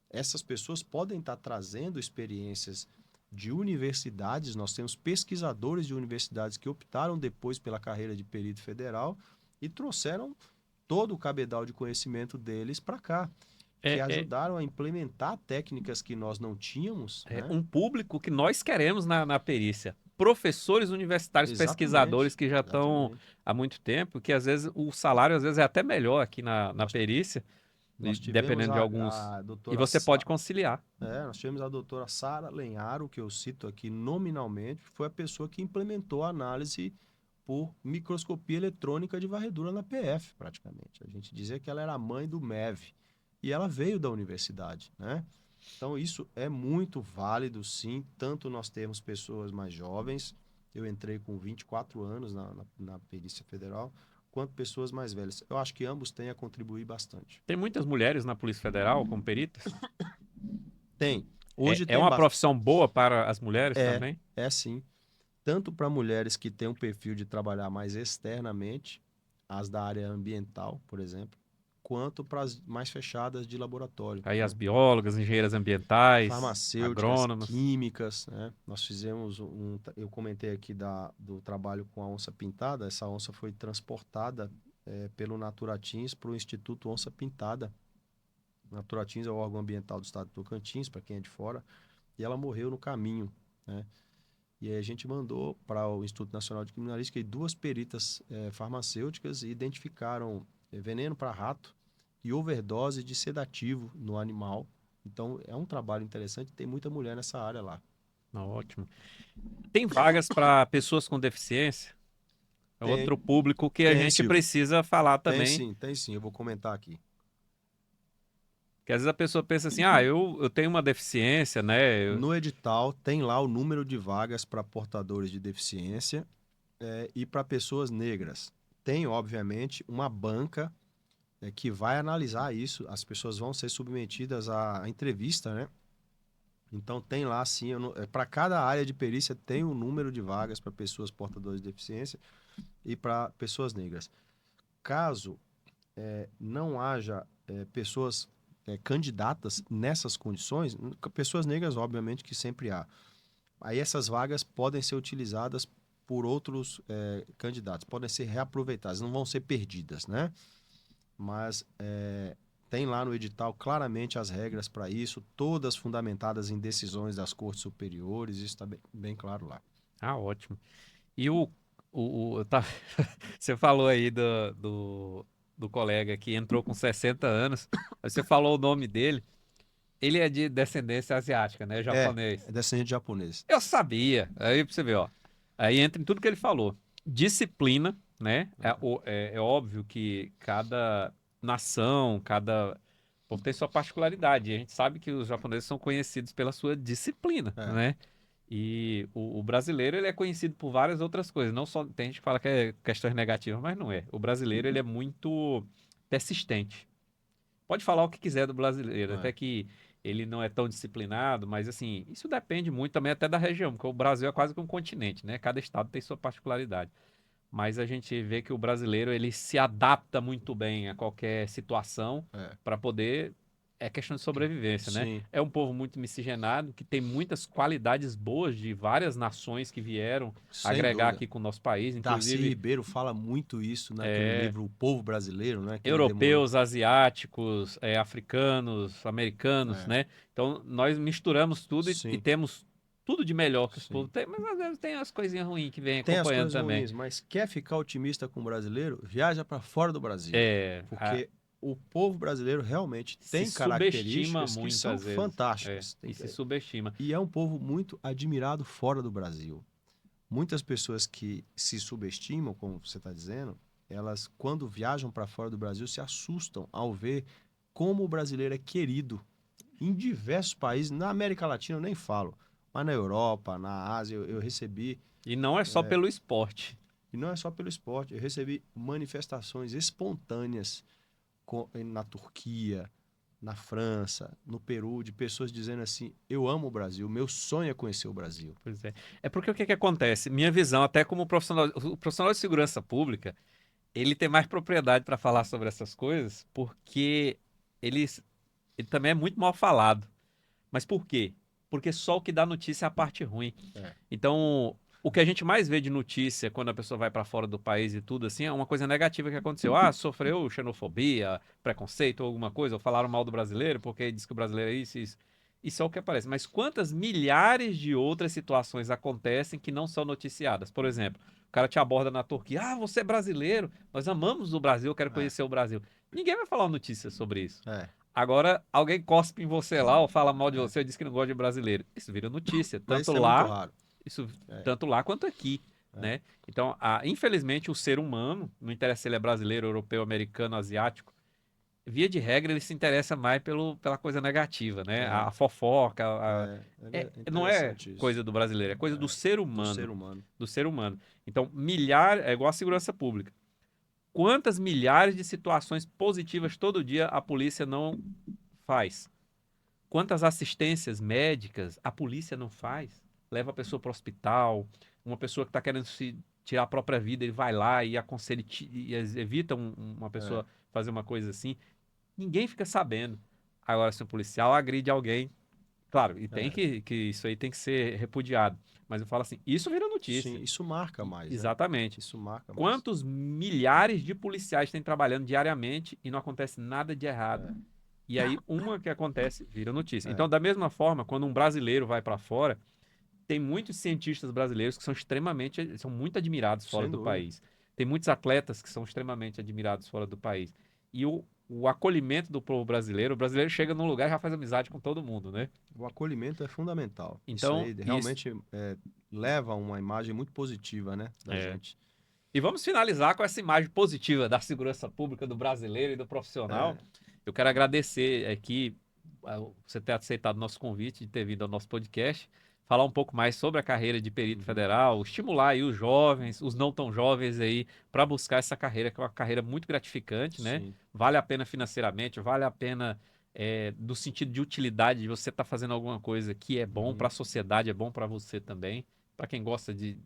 Essas pessoas podem estar trazendo experiências de universidades, nós temos pesquisadores de universidades que optaram depois pela carreira de perito federal e trouxeram todo o cabedal de conhecimento deles para cá, que ajudaram a implementar técnicas que nós não tínhamos. É Né? um público que nós queremos na perícia. Professores universitários, Exatamente, pesquisadores que já estão exatamente. há muito tempo, que às vezes o salário às vezes é até melhor aqui na perícia, Nós tivemos dependendo de alguns. a E doutora você pode conciliar. nós tivemos a doutora Sara Lenharo, que eu cito aqui nominalmente, que foi a pessoa que implementou a análise por microscopia eletrônica de varredura na PF, praticamente. A gente dizia que ela era a mãe do MEV. E ela veio da universidade, né? Então, isso é muito válido, sim. Tanto nós temos pessoas mais jovens, eu entrei com 24 anos na Perícia Federal, quanto pessoas mais velhas. Eu acho que ambos têm a contribuir bastante. Tem muitas mulheres na Polícia Federal como peritas? Tem. Hoje É tem uma profissão boa para as mulheres também? É sim. Tanto para mulheres que têm um perfil de trabalhar mais externamente, as da área ambiental, por exemplo, quanto para as mais fechadas de laboratório. Aí as biólogas, engenheiras ambientais, Farmacêuticas, agrônomas. químicas, né? Nós fizemos eu comentei aqui do trabalho com a onça pintada. Essa onça foi transportada pelo Naturatins para o Instituto Onça Pintada. Naturatins é o órgão ambiental do estado de Tocantins, para quem é de fora, e ela morreu no caminho, né? E aí a gente mandou para o Instituto Nacional de Criminalística e 2 peritas farmacêuticas identificaram veneno para rato e overdose de sedativo no animal. Então, é um trabalho interessante, tem muita mulher nessa área lá. Ótimo. Tem vagas para pessoas com deficiência? É Tem. outro público que a Tem, gente Silvio. precisa falar também. Tem sim, eu vou comentar aqui. Porque às vezes a pessoa pensa assim, eu tenho uma deficiência, né? No edital tem lá o número de vagas para portadores de deficiência e para pessoas negras. Tem, obviamente, uma banca que vai analisar isso. As pessoas vão ser submetidas à entrevista, né? Então tem lá, sim, para cada área de perícia tem um número de vagas para pessoas portadoras de deficiência e para pessoas negras. Caso não haja pessoas candidatas nessas condições, pessoas negras, obviamente, que sempre há. Aí essas vagas podem ser utilizadas por outros candidatos, podem ser reaproveitadas, não vão ser perdidas, né? Mas tem lá no edital claramente as regras para isso, todas fundamentadas em decisões das cortes superiores, isso está bem claro lá. Ah, ótimo. E você falou aí do colega que entrou com 60 anos, aí você falou o nome dele, ele é de descendência asiática, né? Japonês. É descendente de japonês. Eu sabia. Aí pra você ver, ó. Aí entra em tudo que ele falou. Disciplina, né? É óbvio que cada nação, cada povo tem sua particularidade. E a gente sabe que os japoneses são conhecidos pela sua disciplina, né? E o brasileiro, ele é conhecido por várias outras coisas. Não só, tem gente que fala que é questões negativas, mas não é. O brasileiro, ele é muito persistente. Pode falar o que quiser do brasileiro, até que ele não é tão disciplinado, mas assim, isso depende muito também até da região, porque o Brasil é quase que um continente, né? Cada estado tem sua particularidade. Mas a gente vê que o brasileiro, ele se adapta muito bem a qualquer situação para poder... É questão de sobrevivência, né? É um povo muito miscigenado, que tem muitas qualidades boas de várias nações que vieram agregar aqui com o nosso país. Inclusive, Darcy Ribeiro fala muito isso naquele livro O Povo Brasileiro, né? Europeus, asiáticos, africanos, americanos, né? Então, nós misturamos tudo e temos tudo de melhor que os povos têm, mas às vezes tem as coisinhas ruins que vem acompanhando também. Tem as coisas ruins, mas quer ficar otimista com o brasileiro, viaja para fora do Brasil. Porque o povo brasileiro realmente Se tem subestima características que muitas são vezes. fantásticas. E se subestima. E é um povo muito admirado fora do Brasil. Muitas pessoas que se subestimam, como você está dizendo, elas, quando viajam para fora do Brasil, se assustam ao ver como o brasileiro é querido em diversos países. Na América Latina eu nem falo, mas na Europa, na Ásia, eu recebi, E não é só pelo esporte. e não é só pelo esporte, eu recebi manifestações espontâneas na Turquia, na França, no Peru, de pessoas dizendo assim: eu amo o Brasil, meu sonho é conhecer o Brasil. Pois é. É porque o que acontece? Minha visão, até como profissional, o profissional de segurança pública, ele tem mais propriedade para falar sobre essas coisas, porque ele, ele também é muito mal falado. Mas por quê? Porque só o que dá notícia é a parte ruim. É. Então, o que a gente mais vê de notícia quando a pessoa vai para fora do país e tudo assim, é uma coisa negativa que aconteceu. Ah, sofreu xenofobia, preconceito ou alguma coisa, ou falaram mal do brasileiro porque diz que o brasileiro é isso, isso. Isso é o que aparece. Mas quantas milhares de outras situações acontecem que não são noticiadas? Por exemplo, o cara te aborda na Turquia. Ah, você é brasileiro. Nós amamos o Brasil, eu quero conhecer o Brasil. Ninguém vai falar uma notícia sobre isso. É. Agora, alguém cospe em você lá ou fala mal de você ou diz que não gosta de brasileiro. Isso vira notícia, Mas tanto isso é muito lá, raro. isso É. tanto lá quanto aqui, né? Então, infelizmente, o ser humano, não interessa se ele é brasileiro, europeu, americano, asiático, via de regra, ele se interessa mais pela coisa negativa, né? É. A fofoca, não é Interessante isso. coisa do brasileiro, é coisa do ser Do humano, ser humano. do ser humano. Então, milhares, é igual a segurança pública. Quantas milhares de situações positivas todo dia a polícia não faz? Quantas assistências médicas a polícia não faz? Leva a pessoa para o hospital, uma pessoa que está querendo se tirar a própria vida, ele vai lá e aconselha e evita uma pessoa fazer uma coisa assim. Ninguém fica sabendo. Agora, se um policial agride alguém, claro, e tem que isso aí tem que ser repudiado. Mas eu falo assim, isso vira notícia. Sim, isso marca mais, né? Exatamente. Isso marca mais. Quantos milhares de policiais têm trabalhando diariamente e não acontece nada de errado? E aí, uma que acontece vira notícia. Então, da mesma forma, quando um brasileiro vai para fora, tem muitos cientistas brasileiros que são muito admirados fora Sem do dúvida. país. Tem muitos atletas que são extremamente admirados fora do país. E o acolhimento do povo brasileiro, o brasileiro chega num lugar e já faz amizade com todo mundo, né? O acolhimento é fundamental. Então, isso aí realmente leva a uma imagem muito positiva, né, da gente. E vamos finalizar com essa imagem positiva da segurança pública do brasileiro e do profissional. Eu quero agradecer aqui você ter aceitado o nosso convite, de ter vindo ao nosso podcast, falar um pouco mais sobre a carreira de perito federal, estimular aí os jovens, os não tão jovens aí, para buscar essa carreira, que é uma carreira muito gratificante, né? Sim. Vale a pena financeiramente, vale a pena no sentido de utilidade, de você estar fazendo alguma coisa que é bom para a sociedade, é bom para você também, para quem gosta de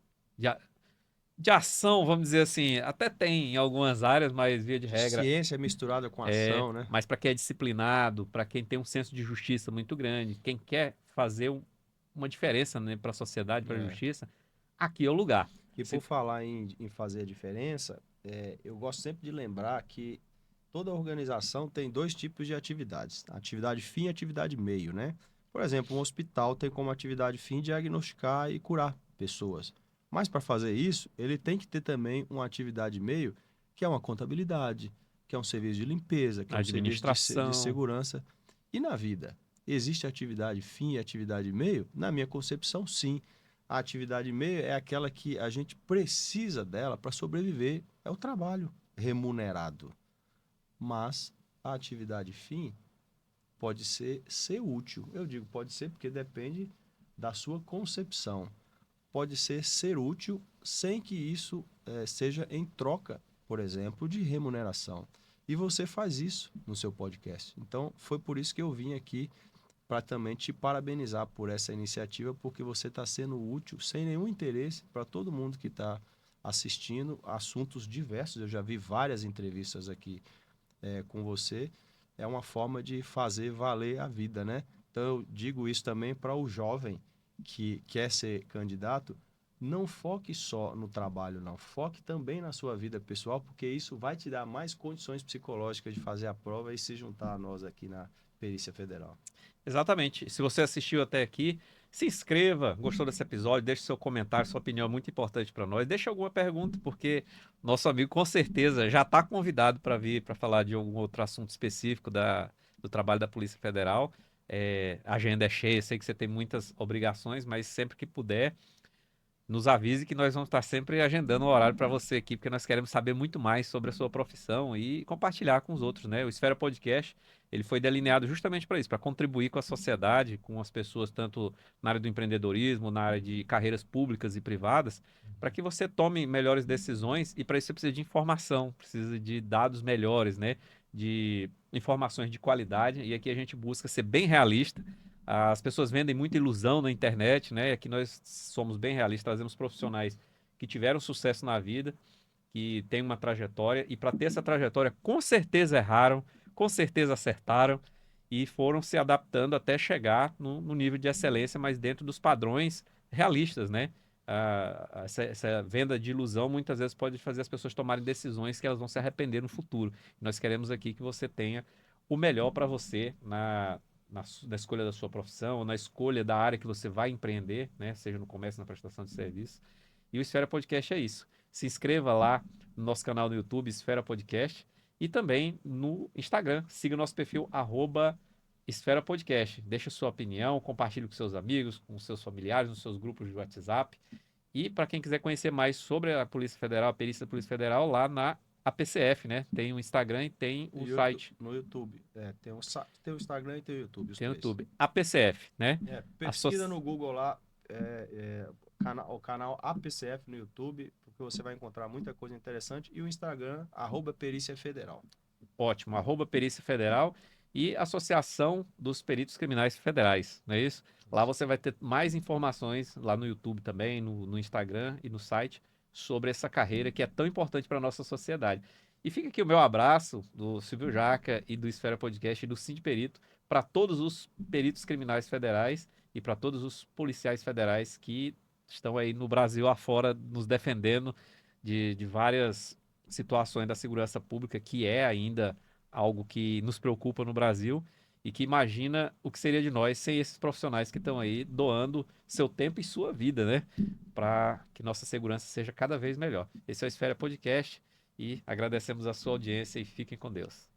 ação, vamos dizer assim, até tem em algumas áreas, mas via de regra. Ciência misturada com ação, né? Mas para quem é disciplinado, para quem tem um senso de justiça muito grande, quem quer fazer uma diferença, né, para a sociedade, para a justiça, aqui é o lugar. E por falar em fazer a diferença, eu gosto sempre de lembrar que toda organização tem dois tipos de atividades: atividade fim e atividade meio, né? Por exemplo, um hospital tem como atividade fim diagnosticar e curar pessoas. Mas para fazer isso, ele tem que ter também uma atividade meio, que é uma contabilidade, que é um serviço de limpeza, que é um serviço de segurança. E na vida, existe atividade fim e atividade meio? Na minha concepção, sim. A atividade meio é aquela que a gente precisa dela para sobreviver. É o trabalho remunerado. Mas a atividade fim pode ser útil. Eu digo pode ser porque depende da sua concepção. Pode ser útil sem que isso seja em troca, por exemplo, de remuneração. E você faz isso no seu podcast. Então, foi por isso que eu vim aqui para também te parabenizar por essa iniciativa, porque você está sendo útil, sem nenhum interesse, para todo mundo que está assistindo, assuntos diversos. Eu já vi várias entrevistas aqui com você. É uma forma de fazer valer a vida, né? Então, eu digo isso também para o jovem que quer ser candidato. Não foque só no trabalho, não. Foque também na sua vida pessoal, porque isso vai te dar mais condições psicológicas de fazer a prova e se juntar a nós aqui na Perícia Federal. Exatamente. Se você assistiu até aqui, Se inscreva, gostou desse episódio, deixe seu comentário, sua opinião é muito importante para nós. Deixe alguma pergunta, porque nosso amigo com certeza já está convidado para vir para falar de algum outro assunto específico do trabalho da Polícia Federal. A agenda é cheia, sei que você tem muitas obrigações, mas sempre que puder, nos avise que nós vamos estar sempre agendando um horário para você aqui, porque nós queremos saber muito mais sobre a sua profissão e compartilhar com os outros, né? O Esfera Podcast, ele foi delineado justamente para isso, para contribuir com a sociedade, com as pessoas, tanto na área do empreendedorismo, na área de carreiras públicas e privadas, para que você tome melhores decisões e para isso você precisa de informação, precisa de dados melhores, né? De informações de qualidade, e aqui a gente busca ser bem realista. As pessoas vendem muita ilusão na internet, né? Aqui nós somos bem realistas, trazemos profissionais que tiveram sucesso na vida, que têm uma trajetória, e para ter essa trajetória, com certeza erraram, com certeza acertaram, e foram se adaptando até chegar no nível de excelência, mas dentro dos padrões realistas, né? Essa venda de ilusão muitas vezes pode fazer as pessoas tomarem decisões que elas vão se arrepender no futuro. Nós queremos aqui que você tenha o melhor para você na escolha da sua profissão, na escolha da área que você vai empreender, né? Seja no comércio, na prestação de serviço. E o Esfera Podcast é isso. Se inscreva lá no nosso canal no YouTube, Esfera Podcast, e também no Instagram. Siga o nosso perfil, Esfera Podcast. Deixe a sua opinião, compartilhe com seus amigos, com seus familiares, nos seus grupos de WhatsApp. E para quem quiser conhecer mais sobre a Polícia Federal, a perícia da Polícia Federal, lá na APCF, né? Tem o Instagram e tem o site. No YouTube. Tem o Instagram e tem o YouTube. Tem o YouTube. APCF, né? Pesquisa no Google lá, o canal APCF no YouTube, porque você vai encontrar muita coisa interessante. E o Instagram, @Perícia Federal. Ótimo, @Perícia Federal e Associação dos Peritos Criminais Federais, não é isso? Lá você vai ter mais informações, lá no YouTube também, no Instagram e no site, sobre essa carreira que é tão importante para a nossa sociedade. E fica aqui o meu abraço do Silvio Jaca e do Esfera Podcast e do Cindy Perito para todos os peritos criminais federais e para todos os policiais federais que estão aí no Brasil afora nos defendendo de várias situações da segurança pública, que é ainda algo que nos preocupa no Brasil e que imagina o que seria de nós sem esses profissionais que estão aí doando seu tempo e sua vida, né? Para que nossa segurança seja cada vez melhor. Esse é o Esfera Podcast e agradecemos a sua audiência e fiquem com Deus.